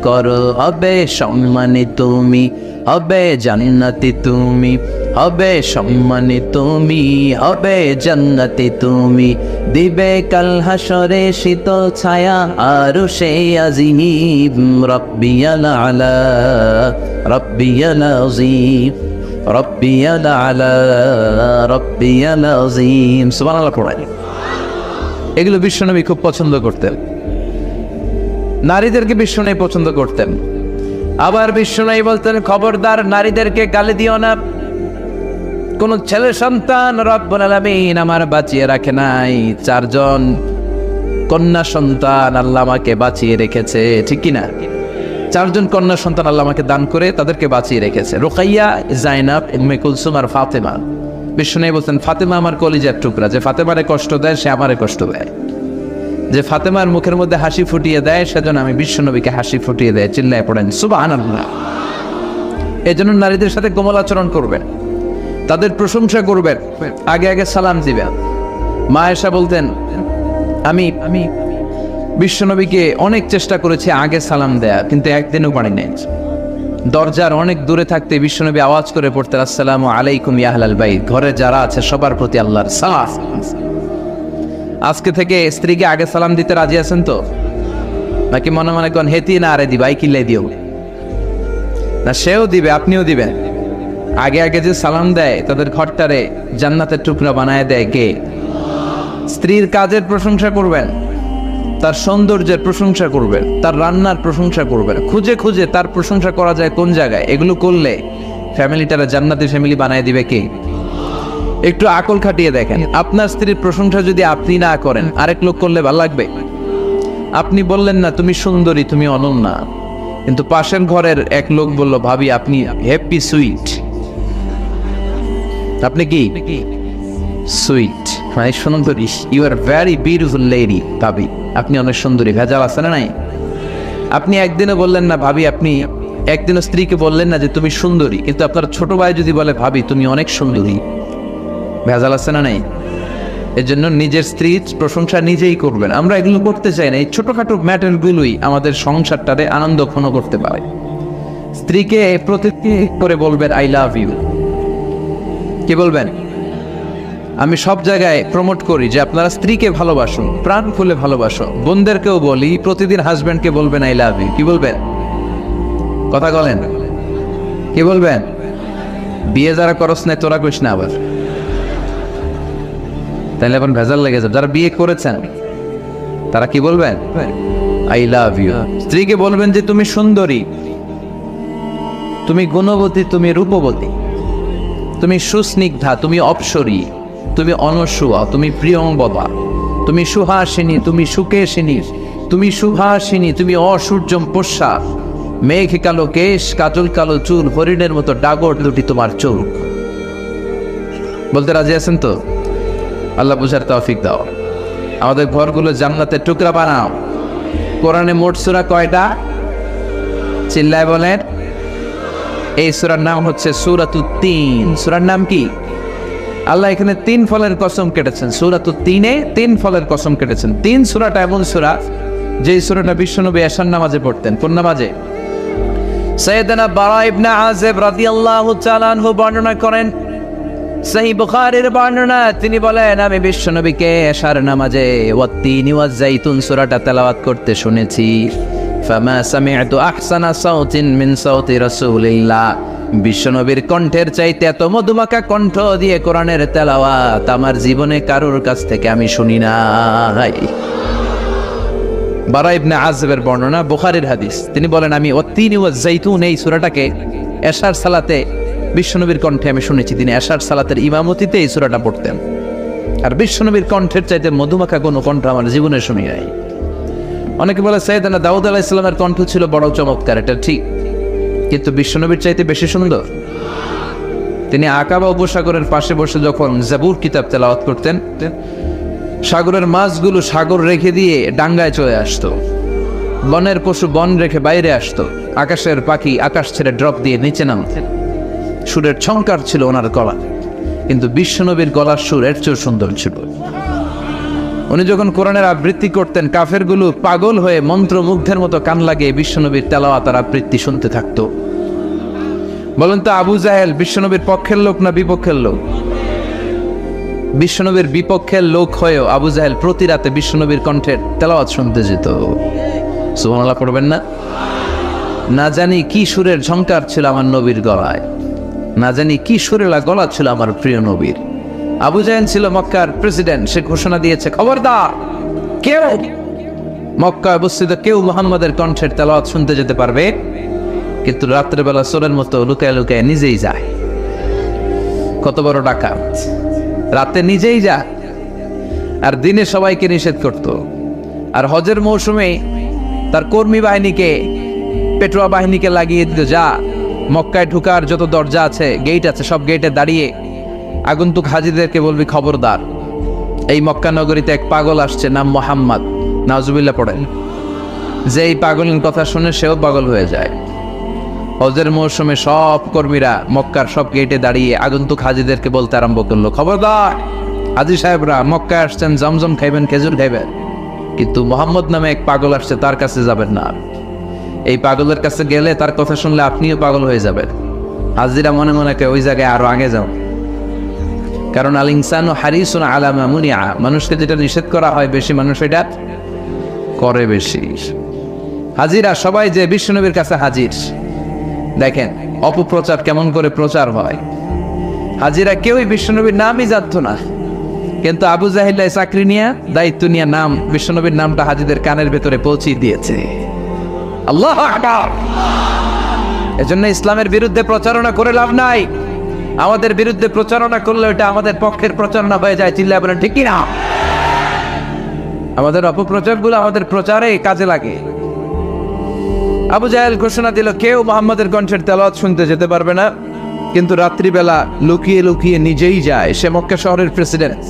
করো, হবে সম্মানী তুমি, হবে জান্নাতি তুমি, হবে সম্মানী তুমি, হবে জান্নাতি তুমি, দিবে কাল হাসরে শীতল ছায়া আর সেই আজিম, রব্বিয়াল আলা, রব্বিয়াল আযীম, রব্বিয়াল আলা, রব্বিয়াল আযীম। সুবহানাল্লাহ পড়াই। এগুলো বিশ্বনবী খুব পছন্দ করতেন। নারীদেরকে বিশ্বনবী পছন্দ করতেন। আবার বিশ্বনবী বলতেন, খবরদার নারীদেরকে গালি দিও না। কোন ছেলে সন্তান রব্বুল আলামিন আমার বাঁচিয়ে রাখে নাই। 4 জন কন্যা সন্তান আল্লাহ আমাকে বাঁচিয়ে রেখেছে, ঠিক কি না? 4 জন কন্যা সন্তান আল্লাহ আমাকে দান করে তাদেরকে বাঁচিয়ে রেখেছে, রুকাইয়া, জাইনাব, উম্মে কুলসুম আর ফাতেমা। বিশ্বনবী বলতেন, ফাতেমা আমার কলিজার টুকরা, যে ফাতেমারে কষ্ট দেয় সে আমারে কষ্ট দেয়, যে ফাতেমার মুখের মধ্যে হাসি ফুটিয়ে দেয় সেজন্য আমি বিশ্বনবীকে হাসি ফুটিয়ে দেয়। চিল্লায় পড়েন সুবহানাল্লাহ। এজন্য নারীদের সাথে কোমল আচরণ করবেন, তাদের প্রশংসা করবেন, আগে আগে সালাম দিবেন। মা আয়েশা বলতেন, আমি বিশ্বনবীকে অনেক চেষ্টা করেছি আগে সালাম দেয়া, কিন্তু একদিনও পারি নাই। দরজার অনেক দূরে থাকতে বিশ্বনবী আওয়াজ করে পড়তেন, আসসালামু আলাইকুম ইয়া আহলাল বাইত, ঘরে যারা আছে সবার প্রতি আল্লাহর সালাম। আজকে থেকে স্ত্রীকে আগে সালাম দিতে রাজি আছেন তো? নাকি মনে মনে কোন হেতি না আরে দিবাই কিল্লাই দিও না? সেও দিবে, আপনিও দিবেন। আগে আগে যে সালাম দেয় তাদের ঘরটারে জান্নাতের টুকরা বানায় দেয় কে? স্ত্রীর কাজের প্রশংসা করবেন, তার সৌন্দর্যের প্রশংসা করবেন, তার রান্নার প্রশংসা করবেন, খুঁজে খুঁজে তার প্রশংসা করা যায় কোন জায়গায়। এগুলো করলে ফ্যামিলিটারা জান্নাতি ফ্যামিলি বানায় দিবে কে? একটু আকল খাটিয়ে দেখেন, আপনার স্ত্রীর প্রশংসা যদি আপনি না করেন, আরেক লোক করলে ভালো লাগবে? আপনি বললেন না তুমি সুন্দরী, তুমি অনন্যা, কিন্তু পাশের ঘরের এক লোক বলল ভাবি আপনি হ্যাপি সুইট। আপনি কি সুইট মানে সুন্দরী, you are very beautiful lady, ভাবি আপনি অনেক সুন্দরী, ভেজাল আছে না নাই? আপনি একদিনও বললেন না ভাবি, আপনি একদিনও স্ত্রীকে বললেন না যে তুমি সুন্দরী, কিন্তু আপনার ছোট ভাই যদি বলে ভাবি তুমি অনেক সুন্দরী, ভেজাল আছে না নাই? এর জন্য নিজের স্ত্রীর প্রশংসা নিজেই করবেন। আমরা এগুলো করতে চাই না, এই ছোটখাটো ম্যাটারগুলোই আমাদের সংসারটারে আনন্দ ঘন করতে পারে। স্ত্রীকে প্রতিদিন করে বলবেন আই লাভ ইউ। কি বলবেন? আমি সব জায়গায় প্রমোট করি যে আপনারা স্ত্রীকে ভালোবাসুন, প্রাণ খুলে ভালোবাসুন। বোনদেরকেও বলি প্রতিদিন হাজব্যান্ডকে বলবেন আই লাভ ইউ। কি বলবেন? কথা বলেন, কি বলবেন? বিয়ে যারা করস নাই তোরা কইস না আবার, তাহলে এখন ভেজাল লেগে যাবে। যারা বিয়ে করেছেন তারা কি বলবেন? I love you. স্ত্রীকে বলবেন যে তুমি সুন্দরী, তুমি গুণবতী, তুমি রূপবতী, তুমি সুস্নিগ্ধা, তুমি অপ্সরী, তুমি অনসুয়া, তুমি প্রিয়ংবদা, তুমি সুহাসিনী, তুমি সুকেশিনী, তুমি সুভাসিনী, তুমি অসূর্যম পোষা, মেঘ কালো কেশ, কাজল কালো চুল, হরিণের মতো ডাগর দুটি তোমার চোখ। বলতে রাজি আছেন তো? আল্লাহ বুঝার তৌফিক দাও। আমাদের ঘরগুলো জান্নাতের টুকরা বানাও। কোরআনে মোট সূরা কয়টা? চিল্লায় বলেন। এই সূরার নাম হচ্ছে সূরাতুত তিন। সূরার নাম কি? আল্লাহ এখানে তিন ফলের কসম কেটেছেন। সূরাতুত তিনে তিন ফলের কসম কেটেছেন। তিন সূরাটা এমন সূরা যে সূরাটা বিশ্বনবী এশার নামাজে পড়তেন। কোন নামাজে? সাইয়েদনা বারা ইবনে আযিব রাদিয়াল্লাহু তাআলা আনহু বর্ণনা করেন, সহিহ বুখারীর বর্ণনা, তিনি বলেন আমি বিশ্বনবীকে এশার নামাজে ওয়াত-তিনি ওয়াজ-যাইতুন সূরাটা তেলাওয়াত করতে শুনেছি। ফামা সামি'তু আহসানা সাউতিন মিন সাউতি রাসূলিল্লাহ। বিশ্বনবীর কণ্ঠের চাইতে এত মধুমাখা কণ্ঠ দিয়ে কোরআনের তেলাওয়াত আমার জীবনে কারোর কাছ থেকে আমি শুনি নাই। বারা ইবনে আযিবের বর্ণনা, বুখারীর হাদিস। তিনি বলেন আমি ওয়াত-তিনি ওয়াজ-যাইতুন এই সূরাটাকে এশার সালাতে বিশ্বনবীর কণ্ঠে আমি শুনেছি। তিনি এশার সালাতের ইমামতিতে এই সূরাটা পড়তেন। আর বিশ্বনবীর কণ্ঠের চাইতে মধুমাখা কোনো কণ্ঠ আমার জীবনে শুনি নাই। অনেকে বলে সাইয়েদনা দাউদ আলাইহিস সালামের কণ্ঠ ছিল বড় চমৎকার, এটা ঠিক, কিন্তু বিশ্বনবীর চাইতে বেশি সুন্দর। তিনি আকাবা উপসাগরের পাশে বসে যখন জাবুর কিতাব তেলাওয়াত করতেন, সাগরের মাছগুলো সাগর রেখে দিয়ে ডাঙ্গায় চলে আসতো, বনের পশু বন রেখে বাইরে আসতো, আকাশের পাখি আকাশ ছেড়ে ড্রপ দিয়ে নিচে নামতেন। সুরের ছংকার ছিল ওনার গলা, কিন্তু বিশ্বনবীর গলার সুর এর চেয়ে সুন্দর ছিল। উনি যখন কোরআনের আবৃত্তি করতেন, কাফেরগুলো পাগল হয়ে মন্ত্রমুগ্ধের মতো কান লাগিয়ে বিশ্বনবীর তেলাওয়াত আর আবৃত্তি শুনতে থাকতো। বলেন তো আবু জাহেল বিশ্বনবীর পক্ষের লোক না বিপক্ষের লোক? বিশ্বনবীর বিপক্ষের লোক হয়েও আবু জাহেল প্রতি রাতে বিশ্বনবীর কণ্ঠের তেলাওয়াত শুনতে যেত। সুবহানাল্লাহ পড়বেন না? না জানি কি সুরের ঝংকার ছিল আমার নবীর গলায়, না জানি কি সুরেলা গলা ছিল আমার প্রিয় নবীর। আবু জাহেল ছিল মক্কার প্রেসিডেন্ট, সে ঘোষণা দিয়েছে খবরদার কেউ মক্কায় অবস্থিত কেউ মুহাম্মাদের কণ্ঠের তেলাওয়াত শুনতে যেতে পারবে, কিন্তু রাত্রেবেলা চোরের মতো লুকায় লুকায় নিজেই যায়। কত বড় ডাকাত! রাতে নিজেই যায় আর দিনে সবাইকে নিষেধ করত। আর হজের মৌসুমে তার কর্মী বাহিনীকে, পেটুয়া বাহিনীকে লাগিয়ে দিত, যা মক্কায় ঢুকার যত দরজা আছে, গেট আছে, সব গেটে দাঁড়িয়ে আগন্তুক হাজিদেরকে বলবি খবরদার, এই মক্কা নগরীতে এক পাগল আসছে, নাম মুহাম্মদ, নাউজুবিল্লাহ পড়েন। যে এই পাগলের কথা শুনে সেও পাগল হয়ে যায়। হজের মৌসুমে সব কর্মীরা মক্কার সব গেটে দাঁড়িয়ে আগন্তুক হাজিদেরকে বলতে আরম্ভ করলো, খবরদার হাজি সাহেবরা মক্কায় আসছেন, জমজম খাইবেন, খেজুর খাইবেন, কিন্তু মুহাম্মদ নামে এক পাগল আসছে, তার কাছে যাবেন না। এই পাগলের কাছে গেলে তার কথা শুনলে আপনিও পাগল হয়ে যাবেন। হাজিরা মনে মনে কে ওই জায়গায় আরো আগে যাও, কারণ আল ইনসানু হারিসুন আলা মা মুনিআ, মানুষকে যেটা নিষেধ করা হয় বেশি মানুষ এটা করে বেশি। হাজিরা সবাই যে বিশ্বনবীর কাছে হাজির। দেখেন অপপ্রচার কেমন করে প্রচার হয়। হাজিরা কেউই বিশ্বনবীর নামই জানতো না, কিন্তু আবু জাহিল চাকরি নিয়ে দায়িত্ব নিয়ে নাম বিশ্বনবীর নামটা হাজীদের কানের ভেতরে পৌঁছে দিয়েছে। আল্লাহু আকবার। এজন্য ইসলামের বিরুদ্ধে প্রচারণা করে লাভ নাই। আমাদের বিরুদ্ধে প্রচারণা করলে ওটা আমাদের পক্ষের প্রচারণা হয়ে যায়। চিল্লায় বলেন ঠিক কি না? আমাদের অপপ্রচারগুলো আমাদের প্রচারে কাজে লাগে। আবু জাহেল ঘোষণা দিল কেউ মুহাম্মাদের কণ্ঠের তেলাওয়াত শুনতে যেতে পারবে না, কিন্তু রাত্রিবেলা লুকিয়ে লুকিয়ে নিজেই যায়। সে মক্কা শহরের প্রেসিডেন্ট,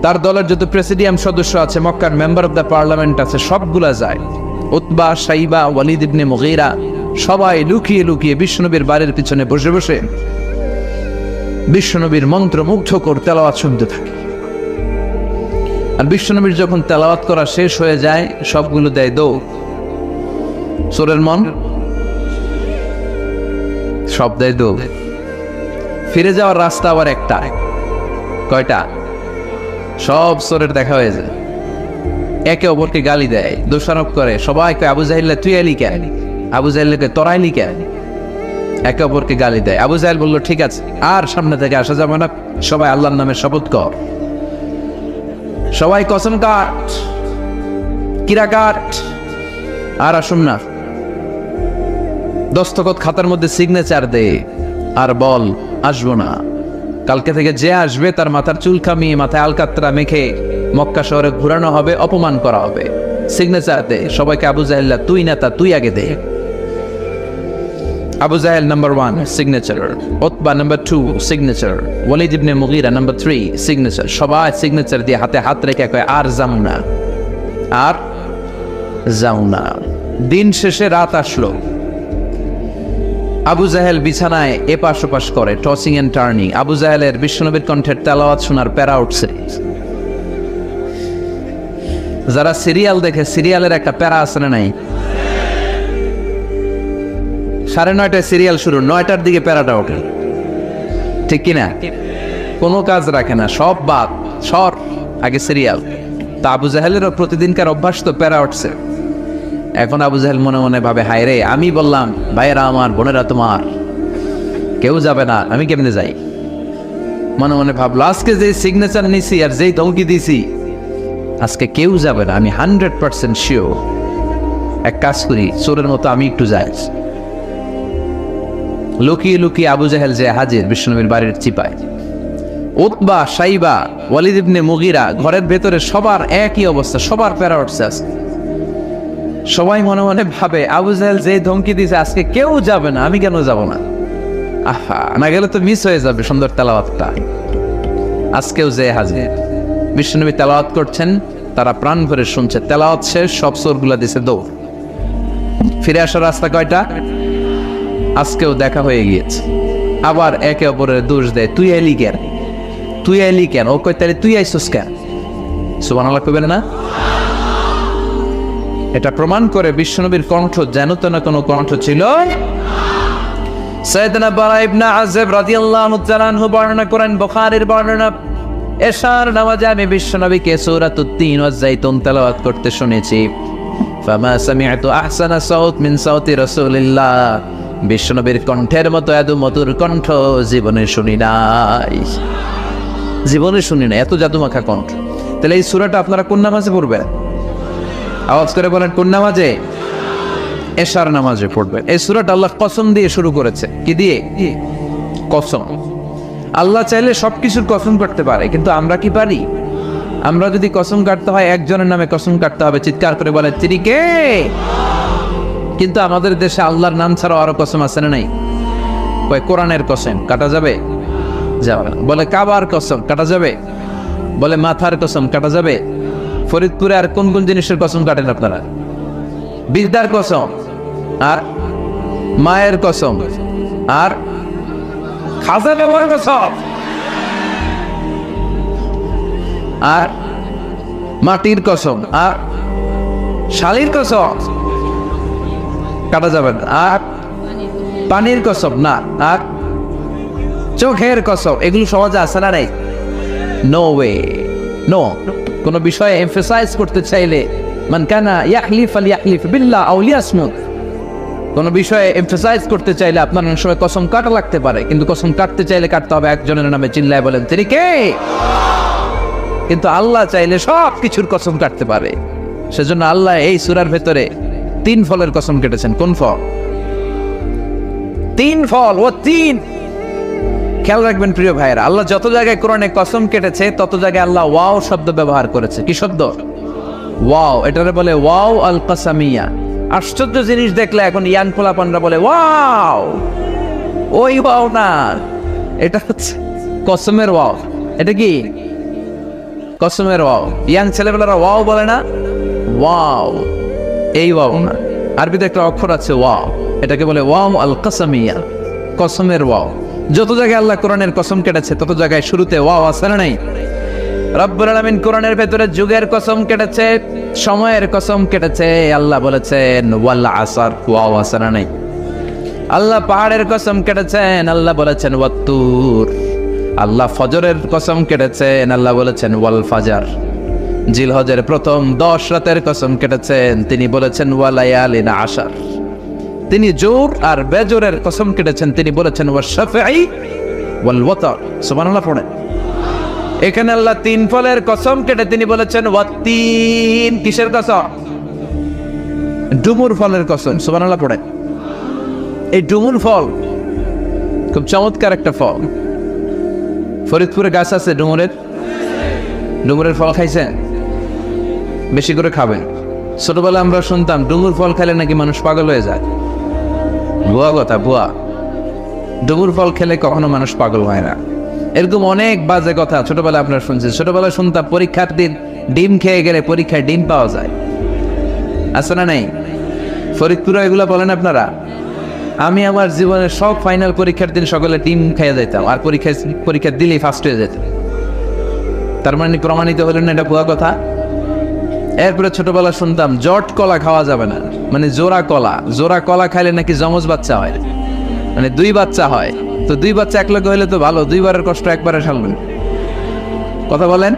তার দলের যত প্রেসিডিয়াম সদস্য আছে, মক্কার মেম্বার অফ দ্য পার্লামেন্ট আছে, সবগুলা যায়। উতবা, সাইবা, ওয়ালিদ ইবনে মুগীরা সবাই লুকিয়ে লুকিয়ে বিশ্বনবীর বাড়ির পিছনে বসে বসে বিশ্বনবীর মন্ত্রমুগ্ধকর তেলাওয়াত শুনতে থাকে। আর বিশ্বনবীর যখন তেলাওয়াত করা শেষ হয়ে যায়, সবগুলো দেয় দৌড়। চোরের মন সব দেয় দৌড়। ফিরে যাওয়ার রাস্তা আবার একটা, কয়টা? সব চোরের দেখা হয়ে যায়। একে অপরকে গালি দেয়, দোষারোপ করে। সবাই কয় আবু জাহিল তুই এলি কেন, আবু জাহিলকে তোরাইলি কেন, একে অপরকে গালি দেয়। আবু জাহিল বলল ঠিক আছে, আর সামনে থেকে আসা যাবে না, সবাই আল্লাহর নামে শপথ কর। সবাই কসম কাট, কিরা কাট, আর আসুন না। দস্তখত খাতার মধ্যে সিগনেচার দে, আর বল আসবো না। কালকে থেকে যে আসবে তার মাথার চুল কামিয়ে মাথায় আলকাতরা মেখে মক্কা শহরে ঘুরানো হবে, অপমান করা হবে। সিগনেচার দে সবাইকে। আবু জাহেল তুই নেতা, তুই আগে দে। Abu Jahl number 1 signature, Utba number 2 signature, Walid ibn Mughira number 3 signature. সবাই সিগনেচার দিয়ে হাতে হাত রেখে কয় আর যাও না, আর যাও না। দিন শেষে রাত আসলো। আবু জাহেল বিছানায় এপাশ ওপাশ করে, টসিং এন্ড টার্নিং। আবু জাহেলের বিশ্বনবীর কণ্ঠের তেলাওয়াত শোনার প্যারা উঠছে। যারা সিরিয়াল দেখে, সিরিয়ালের একটা প্যারা আছে না নাই? 9:30 সিরিয়াল শুরু, 9টার দিকে প্যারাটা ওঠে, ঠিক কিনা? কোনো কাজ রাখে না, সব বাদ, সর, আগে সিরিয়াল। তা আবু জাহেলেরও প্রতিদিনকার অভ্যাস তো প্যারা উঠছে। এখন আবু জাহেল মনে মনে ভাবে হায় রে, আমি বললাম ভাইয়েরা আমার, বোনেরা তোমার, কেউ যাবে না, আমি কেমনে যাই? মনে মনে ভাবলো আজকে যে সিগনেচার নিছি আর যেই ধমকি দিছি, আজকে কেউ যাবে না, আমি 100% শিওর। এক কাজ করি, চোরের মতো আমি একটু যাই। লুকিয়ে লুকিয়ে আবু জাহেল যে হাজির বিশ্বনবীর বাড়ির চিপায়। উতবা, সাইবা, ওয়ালিদ ইবনে মুগীরা ঘরের ভেতরে সবার একই অবস্থা, সবার প্যারা উঠছে। সবাই মনে মনে ভাবে আবু জাহেল যে ধমকি দিয়েছে আজকে কেউ যাবে না, আমি কেন যাব না? আহা, না গেলে তো মিস হয়ে যাবে সুন্দর তেলাওয়াতটা। আজকেও যে হাজির, বিশ্বনবী তেলাওয়াত করছেন, তারা প্রাণ ভরে শুনছে। তেলাওয়াত শেষ, সব চোরগুলা দিছে দৌড়। ফিরে আসার রাস্তা কয়টা? আজকেও দেখা হয়ে গিয়েছে। আবার একে অপরের দোষ দেয়, তুই এলি কেন, তুই এলি কেন, ও কয় তাহলে তুই আইসস কেন? সুবহানাল্লাহ কইবেন না? এটা প্রমাণ করে বিশ্বনবীর কণ্ঠ যেন তেন কোনো কণ্ঠ ছিল। সাইয়েদনা বারা ইবনে আযিব রাদিয়াল্লাহু তাআলা আনহু বর্ণনা করেন, বুখারীর বর্ণনা, এশার নামাজে আমি বিশ্বনবীকে সূরাতুত তিন ওয়াজ যাইতুন তেলাওয়াত করতে শুনেছি। ফামা সামি'তু আহসানা সাউত মিন সাউতি রাসূলিল্লাহ, বিশ্বনবীর কণ্ঠের মতো এত মধুর কণ্ঠ জীবনে শুনি নাই, জীবনে শুনি না, এত জাদুমাখা কণ্ঠ। তাহলে এই সূরাটা আপনারা কোন নামাজে পড়বেন? আওয়াজ করে বলেন, কোন নামাজে? এশার নামাজে পড়বেন। এই সূরাটা আল্লাহ কসম দিয়ে শুরু করেছে। কি দিয়ে? কসম। আল্লাহ চাইলে সবকিছুর কসম কাটতে পারে, কিন্তু আমরা কি পারি? আমরা যদি কসম কাটতে হয়, একজনের নামে কসম কাটতে হবে, চিৎকার করে বলে তিনি কে? কিন্তু আমাদের দেশে আল্লাহর নাম ছাড়াও আরো কসম আছে না নাই? কয় কোরআনের কসম কাটা যাবে? যাবে না। বলে কাবার কসম কাটা যাবে? বলে মাথার কসম কাটা যাবে? ফরিদপুরে আর কোন কোন জিনিসের কসম কাটেন আপনারা? বিদ্যার কসম, আর মায়ের কসম, আর খাজা বাবার কসম, আর মাটির কসম, আর শালির কসম কাটা যাবে না। আর পানির কসম না, আর চোখের কসম, এগুলো সহজে আসে না নাই? No way, no. কোন বিষয়ে এমফাসাইজ করতে চাইলে মান কানা ইয়াহলিফ ফালইয়াহলিফ বিল্লাহ আও লিয়াসমুত। কোন বিষয়ে এমফাসাইজ করতে চাইলে আপনার অনেক সময় কসম কাটা লাগতে পারে, কিন্তু কসম কাটতে চাইলে কাটতে হবে একজনের নামে। চিল্লায় বলেন তিনি কে? কিন্তু আল্লাহ চাইলে সব কিছুর কসম কাটতে পারে। সেজন্য আল্লাহ এই সূরার ভেতরে 3 ফলের কসম কেটেছেন। কোন ফল? 3 ফল। ও 3। খেয়াল রাখবেন প্রিয় ভাইয়েরা, আল্লাহ যত জায়গায় কোরআনে কসম কেটেছে তত জায়গায় আল্লাহ ওয়াও শব্দ ব্যবহার করেছে। কি শব্দ? ওয়াও। এটারে বলে ওয়াও আল কাসামিয়া। আশ্চর্য জিনিস দেখলে এখন ইয়াং পোলাপানরা বলে ওয়াও, ওই ওয়াও না, এটা হচ্ছে কসমের ওয়াও। এটা কি? কসমের ওয়াও। ইয়াং ছেলেবেলারা ওয়াও বলে না, ওয়াও, এই ওয়াও না। আরবিতে একটা অক্ষর আছে ওয়াও, এটাকে বলে ওয়াও আল কাসামিয়া, কসমের ওয়াও। যত জায়গায় আল্লাহ কোরআনের কসম কেটেছে তত জায়গায় শুরুতে ওয়াও আছে না নাই? রব্বুল আলামিন কোরআনের ভেতরে যুগের কসম কেটেছে, সময়ের কসম কেটেছে। আল্লাহ বলেছেন ওয়াল আসর, ওয়াও আছে না নাই? আল্লাহ পাহাড়ের কসম কেটেছেন, আল্লাহ বলেছেন ওয়াত্তুর। আল্লাহ ফজরের কসম কেটেছেন, আল্লাহ বলেছেন ওয়াল ফাজার। জিলহজের প্রথম 10 রাতের কসম কেটেছেন, তিনি বলেছেন ওয়ালায়ালিন আশার। তিনি জোর আর বেজোরের কসম কেটেছেন, তিনি বলেছেন ওয়াশফাই ওয়াল ওয়াতর। সুবহানাল্লাহ পড়েন। এখানে আল্লাহ 3 ফলের কসম কেটে তিনি বলেছেন ওয়াত্তিন। কিসের কসম? ডুমুর ফলের কসম। সুবহানাল্লাহ পড়েন। এই ডুমুর ফল খুব চমৎকার একটা ফল। ফরিদপুরে গাছ আছে ডুমুরের। ডুমুরের ফল খাইছেন? বেশি করে খাবেন। ছোটবেলায় আমরা শুনতাম ডুমুর ফল খেলে নাকি মানুষ পাগল হয়ে যায়। ভুয়া কথা, ভুয়া। ডুমুর ফল খেলে কখনো মানুষ পাগল হয় না। এরকম অনেক বাজে কথা ছোটবেলায় আপনারা শুনছেন। ছোটবেলায় শুনতাম পরীক্ষার দিন ডিম খেয়ে গেলে পরীক্ষায় ডিম পাওয়া যায়। আছে না নাই? ফরিদপুরে এগুলো বলেন আপনারা? আমি আমার জীবনের সব ফাইনাল পরীক্ষার দিন সকালে ডিম খেয়ে যেতাম, আর পরীক্ষা দিলেই ফার্স্ট হয়ে যেত। তার মানে প্রমাণিত হলেন না এটা ভুয়া কথা। এরপরে ছোটবেলা শুনতাম জট কলা খাওয়া যাবে না, মানে জোড়া কলা খাইলে নাকি যমজ বাচ্চা হয়, মানে 2 বাচ্চা হয়। তো 2 বাচ্চা এক লগে হইলে তো ভালো, 2 বারের কষ্ট একবারে সারবেন। কথা বলেন,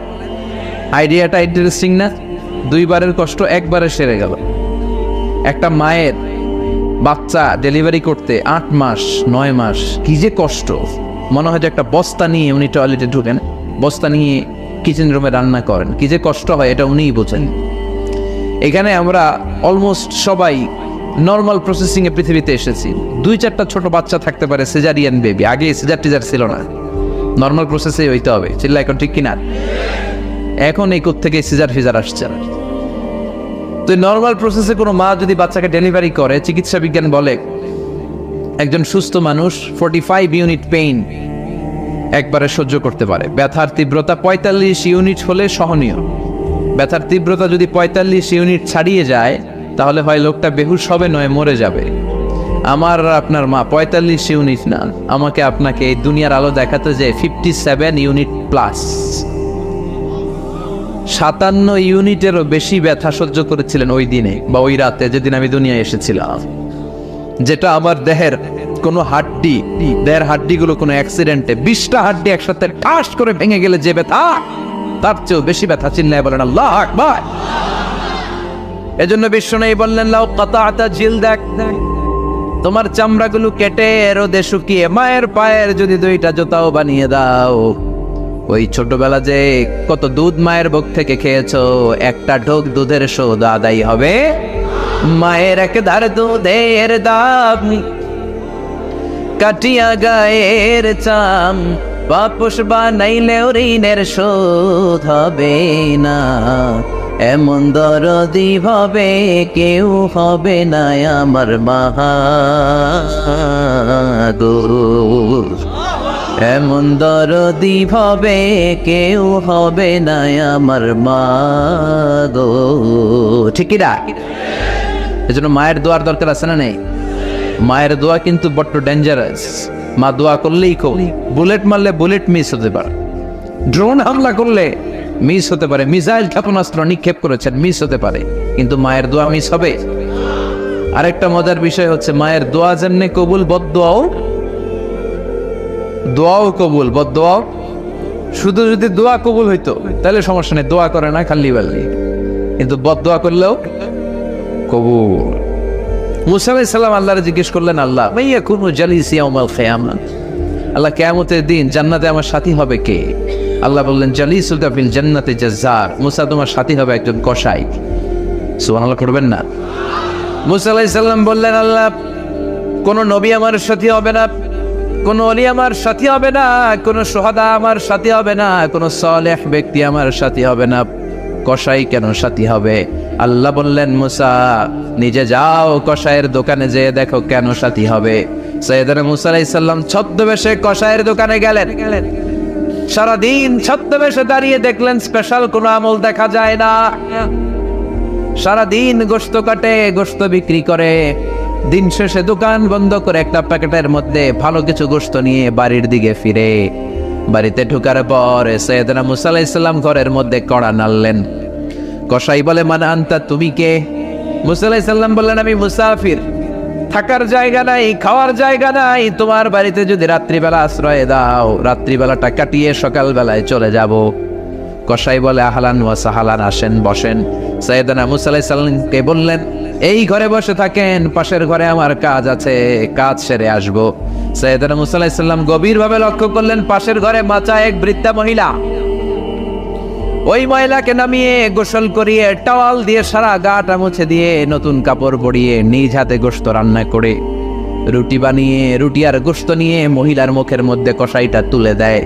আইডিয়াটা ইন্টারেস্টিং না? 2 বারের কষ্ট একবারে সেরে গেল। একটা মায়ের বাচ্চা ডেলিভারি করতে 8 মাস 9 মাস কি যে কষ্ট। মনে হয় যে একটা বস্তা নিয়ে উনি টয়লেটে ঢুকেন, বস্তা নিয়ে কিচেন রুমে রান্না করেন, কি যে কষ্ট হয় এটা উনিই বোঝেন। এখানে আমরা অলমোস্ট সবাই নর্মাল প্রসেসিং এ পৃথিবীতে এসেছি। 2-4টা ছোট বাচ্চা থাকতে পারে, সিজারিয়ান বেবি। আগে সিজার টিজার ছিল না, নর্মাল প্রসেসেই হইতে হবে। চিল্লা এখন ঠিক কিনা? এখন এই কোত্থেকে সিজার ফিজার আসছে। তো নর্মাল প্রসেসে কোনো মা যদি বাচ্চাকে ডেলিভারি করে, চিকিৎসা বিজ্ঞান বলে একজন সুস্থ মানুষ 45 ইউনিট পেইন একবারে সহ্য করতে পারে। ব্যথার তীব্রতা 45 ইউনিট হলে সহনীয়। ব্যথার তীব্রতা যদি 45 ইউনিট ছাড়িয়ে যায় তাহলে হয় লোকটা বেহুশ হবে, নয় মরে যাবে। আমার আপনার মা 45 ইউনিট না, আমাকে আপনাকে এই দুনিয়ার আলো দেখাতে যে 57 ইউনিট প্লাস, 57 ইউনিটেরও বেশি ব্যথা সহ্য করেছিলেন ওই দিনে বা ওই রাতে যেদিন আমি দুনিয়ায় এসেছিলাম। যেটা আমার দেহের কোনো হাড্ডি, দেহের হাড্ডিগুলো কোনো অ্যাক্সিডেন্টে 20টা হাড্ডি একসাথে ঠাস করে ভেঙে গেলে যে ব্যথা, তার চেয়েও বেশি ব্যথা। চিল্লায় বলেন আল্লাহু আকবার। এজন্য বিশ্বনবী বললেন লাউ কাতাআতা জিলদাক, তোমার চামড়াগুলো কেটে রোদে শুকিয়ে মায়ের পায়ের যদি 2টা জুতাও বানিয়ে দাও, ওই ছোটবেলা যে কত দুধ মায়ের বুক থেকে খেয়েছো, একটা ঢোক দুধের শোধ আদায় হবে। মায়ের এক ধার দুধের দাম কাটিয়া গায়ের চাম, বাপুস বানাইলেও ঋণের শোধ হবে না। এমন দরদি ভাবে কেউ হবে না আমার মা গো, এমন দরদি ভাবে কেউ হবে না আমার মা গো। ঠিক কি না? এজন্য মায়ের দোয়ার দরকার আছে না নেই? মায়ের দোয়া কিন্তু বড্ড ডেঞ্জারাস। মা দোয়া করলেই বুলেট মারলে বুলেট মিস হতে পারে, ড্রোন হামলা করলে মিস হতে পারে, মিসাইল ক্ষেপণাস্ত্র নিক্ষেপ করেছেন মিস হতে পারে, কিন্তু মায়ের দোয়া মিস হবে? আরেকটা মজার বিষয় হচ্ছে মায়ের দোয়া যেমনি কবুল, দোয়াও কবুল, বদদোয়াও। শুধু যদি দোয়া কবুল হইতো তাহলে সমস্যা নেই, দোয়া করে না খাল্লি বাল্লি, কিন্তু বদদোয়া করলেও কবুল। মুসা আলাইহিস সালাম আল্লাহরে জিজ্ঞেস করলেন, আল্লাহ মাইয়া কুনু জালিসি ইয়াউমাল কিয়ামা, আল্লাহ কিয়ামতের দিন জান্নাতে আমার সাথী হবে কে? আল্লাহ বললেন জালিসুকা ফিল জান্নাতি জাজ্জার, মুসা তোমার সাথী হবে একজন কসাই। সুবহানাল্লাহ করবেন না? মুসা আলাইহিস সালাম বললেন আল্লাহ কোন নবী আমার সাথী হবে না, কোন ওলি আমার সাথী হবে না, কোন সুহাদা আমার সাথী হবে না, কোন সালেহ ব্যক্তি আমার সাথী হবে না, কসাই কেন সাথী হবে? আল্লাহ বললেন মুসা নিজে যাও কসাইয়ের দোকানে যেয়ে দেখো কেন সাথী হবে। সাইয়েদনা মুসা আলাইহিস সালাম ছদ্মবেশে কসাইয়ের দোকানে গেলেন। সারাদিন ছদ্মবেশে দাঁড়িয়ে দেখলেন স্পেশাল কোনো আমল দেখা যায় না। সারাদিন গোশত কাটে, গোশত বিক্রি করে, দিন শেষে দোকান বন্ধ করে একটা প্যাকেটের মধ্যে ভালো কিছু গোশত নিয়ে বাড়ির দিকে ফিরে। বাড়িতে ঢোকার পর সাইয়েদনা মুসা আলাইহিস সালাম ঘরের মধ্যে কড়া নাড়লেন। কসাই বলে মান আনতা, তুমি কে? মুসা আলাইহিস সালাম বললেন আমি মুসাফির, থাকার জায়গা নাই, খাওয়ার জায়গা নাই, তোমার বাড়িতে যদি রাত্রিবেলা আশ্রয় দাও রাত্রিবেলাটা কাটিয়ে সকালবেলায় চলে যাব। কসাই বলে আহলান ওয়া সাহালান, আসেন বসেন। সাইয়েদনা মুসা আলাইহিস সালামকে বললেন এই ঘরে বসে থাকেন, পাশের ঘরে আমার কাজ আছে, কাজ সেরে আসবো। সাইয়েদনা মুসা আলাইহিস সালাম গভীরভাবে লক্ষ্য করলেন পাশের ঘরে মাচা এক বৃদ্ধা মহিলা। ওই মহিলাকে নামিয়ে গোসল করিয়ে টাওয়াল দিয়ে সারা গাটা মুছে দিয়ে নতুন কাপড় পরিয়ে নিজ হাতে গোশত রান্না করে রুটি বানিয়ে রুটি আর গোশত নিয়ে মহিলার মুখের মধ্যে কসাইটা তুলে দেয়।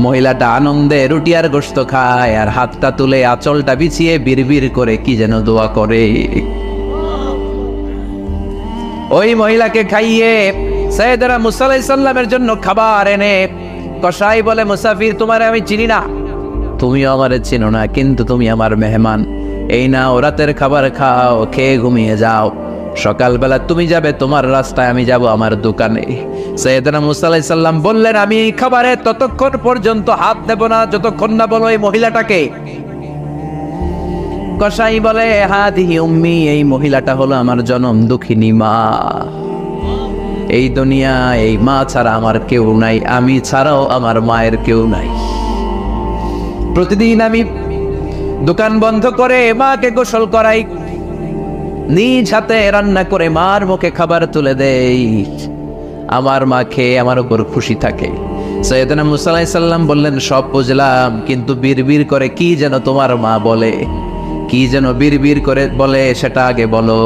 মহিলাটা আনন্দে রুটি আর গোশত খায় আর হাতটা তুলে আঁচলটা বিছিয়ে বিড়বিড় করে কি যেন দোয়া করে। ওই মহিলাকে খাইয়ে সাইয়েদনা মুসা আলাইহিস সালামের জন্য খাবার এনে কসাই বলে মুসাফির তোমারে আমি চিনি না, তুমিও আমারে চিনো না, কিন্তু তুমি আমার মেহমান, এই নাও রাতের খাবার খাও, খেয়ে ঘুমিয়ে যাও, সকালবেলা তুমি যাবে তোমার রাস্তায়, আমি যাব আমার দোকানে। সাইয়েদনা মুসা আলাইহিস সালাম বললেন আমি এই খাবারে ততক্ষণ পর্যন্ত হাত দেব না যতক্ষণ না বলো এই মহিলাটাকে। কসাই বলে হাদিহি উম্মি, এই মহিলাটা হলো আমার জনম দুঃখিনী মা, এই দুনিয়া এই মা ছাড়া আমার কেউ নাই, আমি ছাড়াও আমার মায়ের কেউ নাই। প্রতিদিন আমি দোকান বন্ধ করে মাকে গোসল করাই, নিজ হাতে রান্না করে মার মুখে খাবার তুলে দেই, আমার মা খেয়ে আমার উপর খুশি থাকে। সাইয়েদনা মুসা আলাইহিস সালাম বললেন সব বুঝলাম, কিন্তু বিড়বিড় করে কি যেন তোমার মা বলে, কি যেন বিড়বিড় করে বলে সেটা আগে বলো।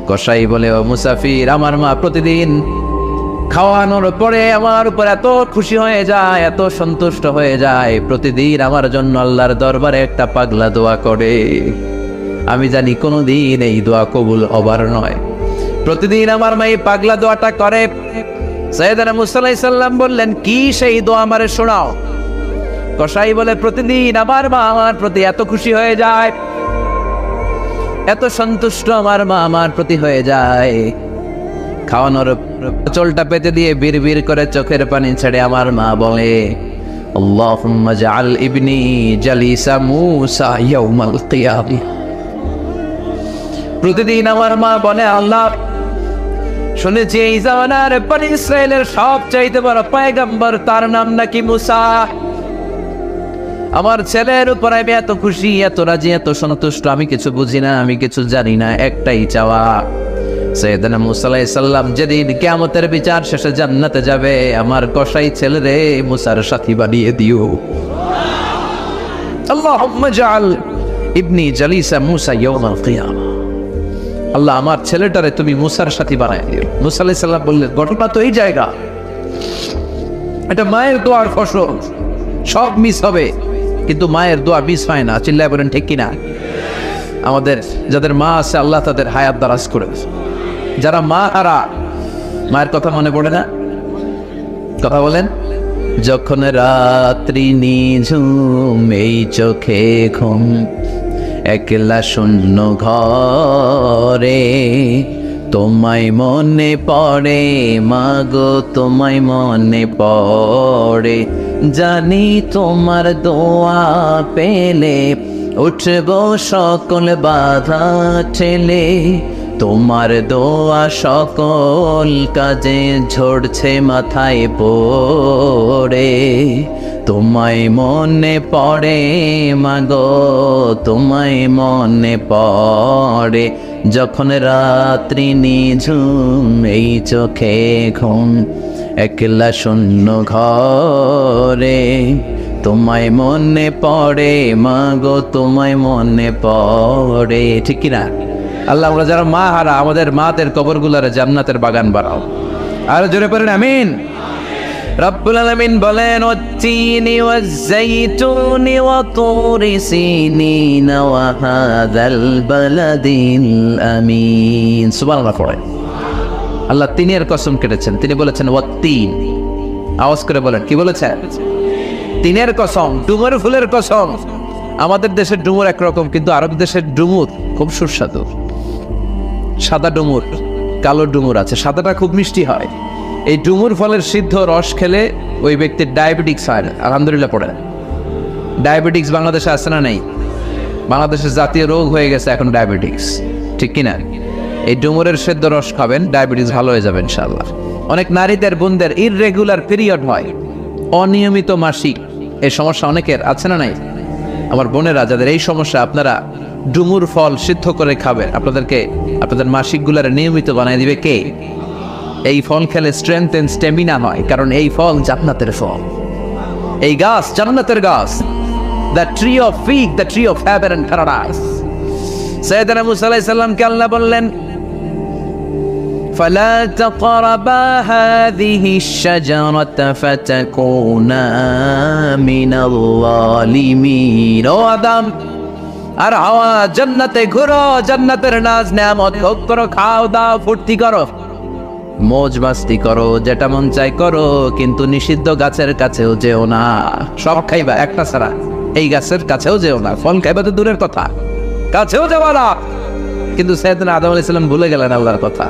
কসাই বলে ও মুসাফির, আমার মা প্রতিদিন খাওয়ানোর পরে আমার উপর এত খুশি হয়ে যায়, এত সন্তুষ্ট হয়ে যায়, প্রতিদিন আমার জন্য আল্লাহর দরবারে একটা পাগলা দোয়া করে। আমি জানি কোনোদিন এই দোয়া কবুল হবার নয়, প্রতিদিন আমার মা এই পাগলা দোয়াটা করে। সাইয়েদনা মুসা আলাইহিস সালাম বললেন কি সেই দোয়া আমারে শোনাও। কসাই বলে প্রতিদিন আমার মা আমার প্রতি এত খুশি হয়ে যায়, এত সন্তুষ্ট আমার মা আমার প্রতি হয়ে যায়, খাওয়ানোর চোলটা পেতে দিয়ে বিড়বিড় করে চোখের পানি ছেড়ে আমার মা বলে আল্লাহুম্মা জাআল ইবনি জালিসা মুসা ইয়াউমাল কিয়ামাহ। প্রতিদিন আমার মা বলে আল্লাহ শুনেছি এই জামানার বনি ইসরাইলের সবচাইতে বড় পয়গম্বর তার নাম নাকি মুসা, আমার ছেলের উপর আমি এত খুশি, এত রাজি, এত সন্তুষ্ট, আমি কিছু বুঝি না, আমি কিছু জানি না, একটাই চাওয়া সাইয়েদনা মুসা আলাইহিস সালাম যেদিন কিয়ামতের বিচার শেষে জান্নাতে যাবে আমার কসাই ছেলেরে মুসার সাথী বানিয়ে দিও। আল্লাহুম্মা জাআল ইবনি জালিসা মুসা ইয়াউমাল কিয়ামাহ, আল্লাহ আমার ছেলেটারে তুমি মুসার সাথী বানায় দিও। মুসা আলাইহিস সালাম বললেন ঘটনা তো এই জায়গা, এটা মায়ের দোয়ার ফসল, সব মিস হবে কিন্তু মায়ের দোয়া মিস হয় না। চিল্লায় বলেন ঠিক কিনা? আমাদের যাদের মা আছে আল্লাহ তাদের হায়াত দারাজ করে, যারা মা হারা মায়ের কথা মনে পড়ে না, কথা বলেন। যখন রাত্রি নিঝুম এই চোখে ঘুম, একলা শূন্য ঘরে, তোমায় মনে পড়ে মাগো তোমায় মনে পড়ে, জানি তোমার দোয়া পেলে উঠব সকল বাধা ঠেলে, তোমার দোয়া সকল কাজে ঝরছে মাথায় পড়ে, তোমায় মনে পড়ে মাগো তোমায় মনে পড়ে, যখন রাত্রি নিঝুম এই চোখে ঘুম, একলা শূন্য ঘরে, তোমায় মনে পড়ে মাগো, তোমায় মনে পড়ে, ঠিক কিনা? আল্লাহ, আমরা যারা মা হারা, আমাদের মাদের কবরগুলোরে জান্নাতের বাগান বানাও। আর জোরে পড়েন আমিন। রব্বুল আলামিন বলেন, ওয়াত-তিনি ওয়াজ-যাইতুনি ওয়া তুরি সিনিন ওয়া হাযাল বালাদিল আমিন। সুবহানাল্লাহ পড়েন। আল্লাহ তিনের কসম কেটেছেন, তিনি বলেছেন ওয়াত-তিন। আওয়াজ করে বলেন, কি বলেছেন? তিনের কসম, ডুমুর ফুলের কসম। আমাদের দেশের ডুমুর একরকম, কিন্তু আরব দেশের ডুমুর খুব সুস্বাদু। সাদা ডুমুর, কালো ডুমুর আছে, সাদাটা খুব মিষ্টি হয়। এই ডুমুর ফলের সিদ্ধ রস খেলে ওই ব্যক্তির ডায়াবেটিক্স হয় না। আলহামদুলিল্লাহ পড়ে। ডায়াবেটিক্স বাংলাদেশে আছে না? নেই। বাংলাদেশের জাতীয় রোগ হয়ে গেছে এখন ডায়াবেটিক্স, ঠিক কিনা? এই ডুমুরের সেদ্ধ রস খাবেন, ডায়াবেটিস ভালো হয়ে যাবে ইনশাআল্লাহ। অনেক নারীদের বোনদের ইররেগুলার পিরিয়ড হয়, অনিয়মিত মাসিক, এই সমস্যা অনেকের আছে না? নাই। আমার বোনেরা যাদের এই সমস্যা, আপনারা ডুমুর ফল সিদ্ধ করে খাবেন, আপনাদের মাসিকগুলার নিয়মিত বানাই দিবে কে? এই ফল খেলে স্ট্রেংথ এন্ড স্ট্যামিনা হয়, কারণ এই ফল জান্নাতের ফল। এই গাছ জান্নাতের গাছ, the tree of fig, the tree of heaven and paradise. সাইয়েদনা মুসা আলাইহিস সালামকে আল্লাহ বললেন, ফালা তাকরাবা হাযিহি আশ-শাজারাতা ফাতাকুনা মিনাল যালিমিন। ও আদম আর হাওয়া, জান্নাতে ঘুরো, জান্নাতের নাজ নেয়ামত ভোগ করো, খাও দাও, ফুর্তি করো, মौज মাস্তি করো, যেটা মন চাই করো, কিন্তু নিষিদ্ধ গাছের কাছেও যেও না। সব খাইবা একটা ছাড়া, এই গাছের কাছেও যেও না। ফল খাইবা তো দূরের কথা, কাছেও যাওয়া না। কিন্তু সাইয়েদনা আদম আলাইহিস সালাম ভুলে গেলেন আল্লাহর কথা।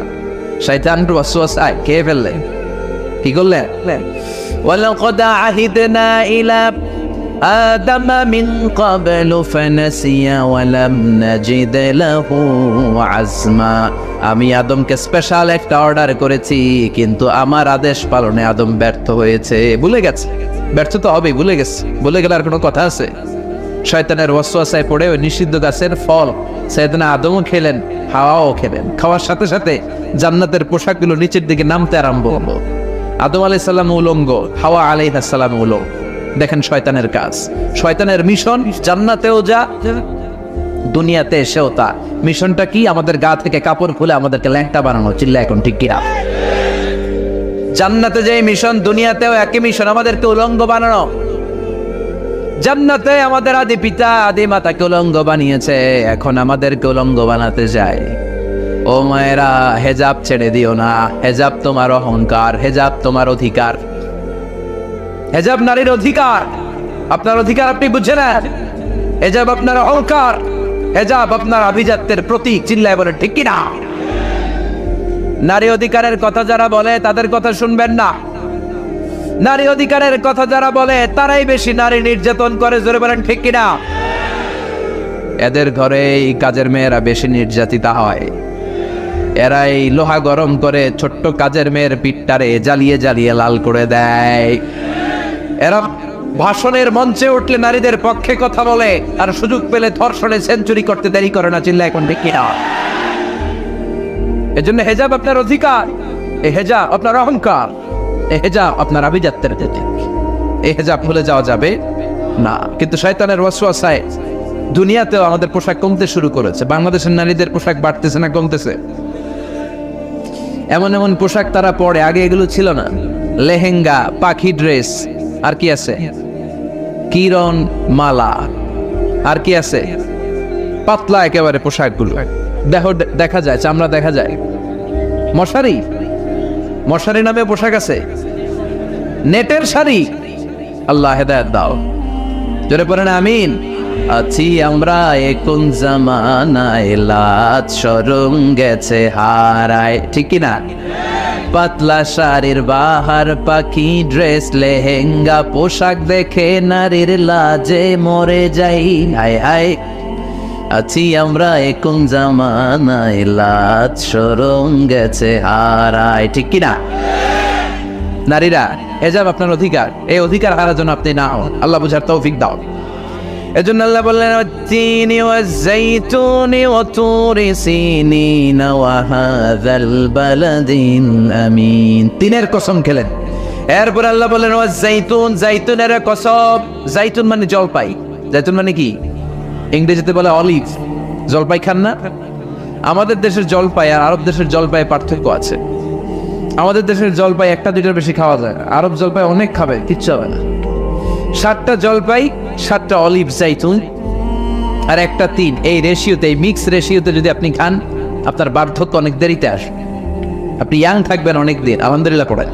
শয়তান ওয়াসওয়াসায় খেয়ে ফেললেন। কি করলেন? ওয়ালাকাদ আহিদনা ইলা আদম মিন ক্বাবলু ফানাসিয়া ওয়া লাম নাজিদ লাহু আজমা। আমি আদমকে স্পেশাল একটা অর্ডার করেছি, কিন্তু আমার আদেশ পালনে আদম ব্যর্থ হয়েছে। ভুলে গেছে, ব্যর্থ তো হবেই, ভুলে গেছে। ভুলে গেলে আর কোনো কথা আছে? শয়তানের ওয়াসওয়াসায় পড়ে ওই নিষিদ্ধ গাছের ফল সাইয়েদনা আদমও খেলেন, হাওয়াও খেলেন। খাওয়ার সাথে সাথে জান্নাতের পোশাকগুলো নিচের দিকে নামতে আরম্ভ হলো। আদম আলাইহিস সালাম উলঙ্গ, হাওয়া আলাইহিস সালাম উলঙ্গ। দেখেন শয়তানের কাজ, শয়তানের মিশন, জান্নাতেও যা, দুনিয়াতে এসেও তা। মিশনটা কি? আমাদের গা থেকে কাপড় খুলে আমাদেরকে ল্যাংটা বানানো। চিল্লা এখন ঠিক কিনা? জান্নাতে যে মিশন, দুনিয়াতেও একই মিশন, আমাদেরকে উলঙ্গ বানানো। জান্নাতে আমাদের আদি পিতা আদি মাতাকে উলঙ্গ বানিয়েছে, এখন আমাদেরকে উলঙ্গ বানাতে যায়। ও মায়েরা, হেজাব ছেড়ে দিও না। হেজাব তোমার অহংকার, হেজাব তোমার অধিকার। হেজাব নারীর অধিকার, আপনার অধিকার আপনি বুঝছেন না। হেজাব আপনার অহংকার, হেজাব আপনার আভিজাত্যের প্রতীক। চিল্লায় বলে ঠিক কিনা? নারী অধিকারের কথা যারা বলে তাদের কথা শুনবেন না। নারী অধিকারের কথা যারা বলে তারাই বেশি নারী নির্যাতন করে। জোরে বলেন ঠিক কিনা? এদের ঘরে এই কাজের মেয়েরা বেশি নির্যাতিতা হয়। এরাই লোহা গরম করে ছোট্ট কাজের মেয়ের পিঠটারে জ্বালিয়ে জ্বালিয়ে লাল করে দেয়। এরা ভাষণের মঞ্চে উঠলে নারীদের পক্ষে কথা বলে, আর সুযোগ পেলে ধর্ষণে সেঞ্চুরি করতে দেরি করে না। চিল্লা এখন ঠিক কিনা? এজন্য হেজাব আপনার অধিকার, এই হেজাব আপনার অহংকার, এই হেজাব আপনার আভিজাত্যের প্রতীক। এই হেজাব ভুলে যাওয়া যাবে না। কিন্তু শয়তানের ওয়াসওয়াসায় দুনিয়াতেও আমাদের পোশাক কমতে শুরু করেছে। বাংলাদেশের নারীদের পোশাক বাড়তেছে না কমতেছে? এমন এমন পোশাক তারা পরে, আগে এগুলো ছিল না। লেহেঙ্গা, পাখি ড্রেস, আর কি আছে? কিরণ মালা, আর কি আছে? পাতলা একেবারে পোশাকগুলো দেখা যায়, চামড়া দেখা যায়। মশারি, মশারি নামে পোশাক আছে। নেটের শাড়ি। আল্লাহ হেদায়েত দাও। জোরে পড়েন আমিন। আছি আমরা এখন জামানায়, লাজ শরম গেছে হারায়, ঠিক কিনা? পাতলা শাড়ির বাহার, পাখি ড্রেস, লেহেঙ্গা পোশাক দেখে নারীর লাজে মরে যাই। হায় হায়, আছি আমরা এখন জামানায়, লাজ শরম গেছে হারায়, ঠিক কিনা? নারীরা, হেজাব আপনার অধিকার, এই অধিকার হারার জন্য আপনি না হন। আল্লাহ বুঝার তৌফিক দাও। এজন্য আল্লাহ বললেন, ওয়াত-তিনি ওয়াজ-যাইতুনি ওয়া তুরি সিনিন ওয়া হাযাল বালাদিল আমিন। তিনের কসম খেলেন, এরপর আল্লাহ বলেন ওয়া জাইতুন, জাইতুনের কসম। জাইতুন মানে জলপাই। জাইতুন মানে কি? ইংরেজিতে বলে অলিভ। জলপাই খান না? আমাদের দেশের জলপাই আর আরব দেশের জলপাই পার্থক্য আছে। আমাদের দেশের জলপাই একটা দুইটার বেশি খাওয়া যায়, আরব জলপাই অনেক খাবে, কিচ্ছু হবে না। 7টা জলপাই, 7টা অলিভ জাইতুন আর একটা 3, এই রেশিওতে, এই মিক্স রেশিওতে যদি আপনি খান, আপনার বার্ধক্য অনেক দেরিতে আসবে, আপনি ইয়াং থাকবেন অনেক দিন। আলহামদুলিল্লাহ পড়েন।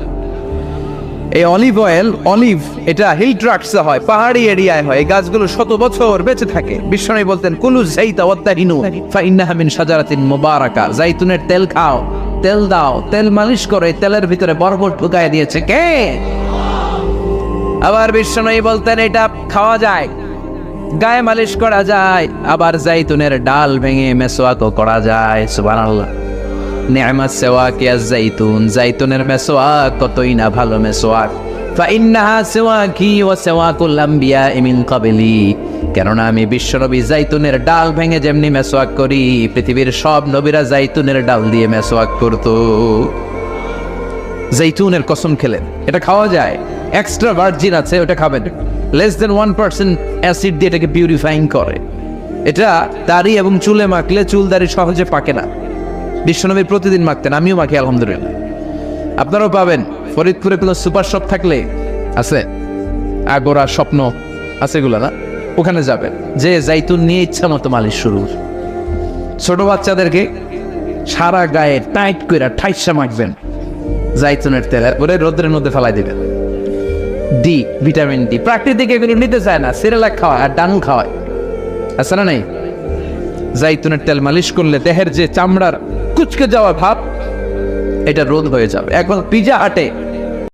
এই অলিভ অয়েল, অলিভ এটা হিল ট্রাক্টসে হয়, পাহাড়ি এরিয়ায় হয়। এই গাছগুলো শত বছর বেঁচে থাকে। বিশ্বনবী বলতেন কুলু যাইতা ওয়াত্তাহিনু ফাইন্নাহা মিন শাজারাতিন মুবারাকা। জাইতুনের তেল খাও, তেল দাও, তেল মালিশ করে, তেলের ভিতরে বরকত ঢুকায় দিয়েছে কে? আবার বিশ্বনবী বলতেন এটা খাওয়া যায়, গায়ে মালিশ করা যায়, আবার জাইতুনের ডাল ভেঙে মেসওয়াকও করা যায়। সুবহানাল্লাহ। নি'মাত সিওয়াক ইয়া জাইতুন, জাইতুনের মেসওয়াক কতই না ভালো মেসওয়াক। ফাইন্নাহা সিওয়াকি ওয়া সিওয়াকুল আমবিয়া মিন ক্বাবলি। কেননা আমি বিশ্বনবী জাইতুনের ডাল ভেঙে যেমনি মেসওয়াক করি, পৃথিবীর সব নবীরা জাইতুনের ডাল দিয়ে মেসওয়াক করত। জাইতুনের কসম খেলেন, এটা খাওয়া যায়। এক্সট্রা ভার্জিন আছে, ওটা খাবেন। লেস দেন 1% অ্যাসিড দিয়ে এটাকে পিউরিফাইং করে। এটা দাড়ি এবং চুলে মাখলে চুল দাড়ি সহজে পাকে না। বিশ্বনবী প্রতিদিন মাখতেন, আমিও মাখি আলহামদুলিল্লাহ। আপনারাও পাবেন। ফরিদপুরে কোনো সুপার শপ থাকলে আছে, আগোরা স্বপ্ন আছে, এগুলো না, ওখানে যাবেন, যে জাইতুন নিয়ে ইচ্ছা মতো মালিশ শুরু। ছোট বাচ্চাদেরকে সারা গায়ে টাইট করে ঠাইসা মাখবেন জাইতুনের তেল, এরপরে রোদ্রের মধ্যে ফেলাই দিবেন। ডি, ভিটামিন ডি, প্রাকৃতিক এগুলো নিতে চায় না, সিরেলাক খাওয়ায় আর ডানু খাওয়ায়, আছে না নাই? জাইতুনের তেল মালিশ করলে দেহের যে চামড়ার কুচকে যাওয়া ভাব, এটা রোধ হয়ে যাবে। এখন পিজা হাটে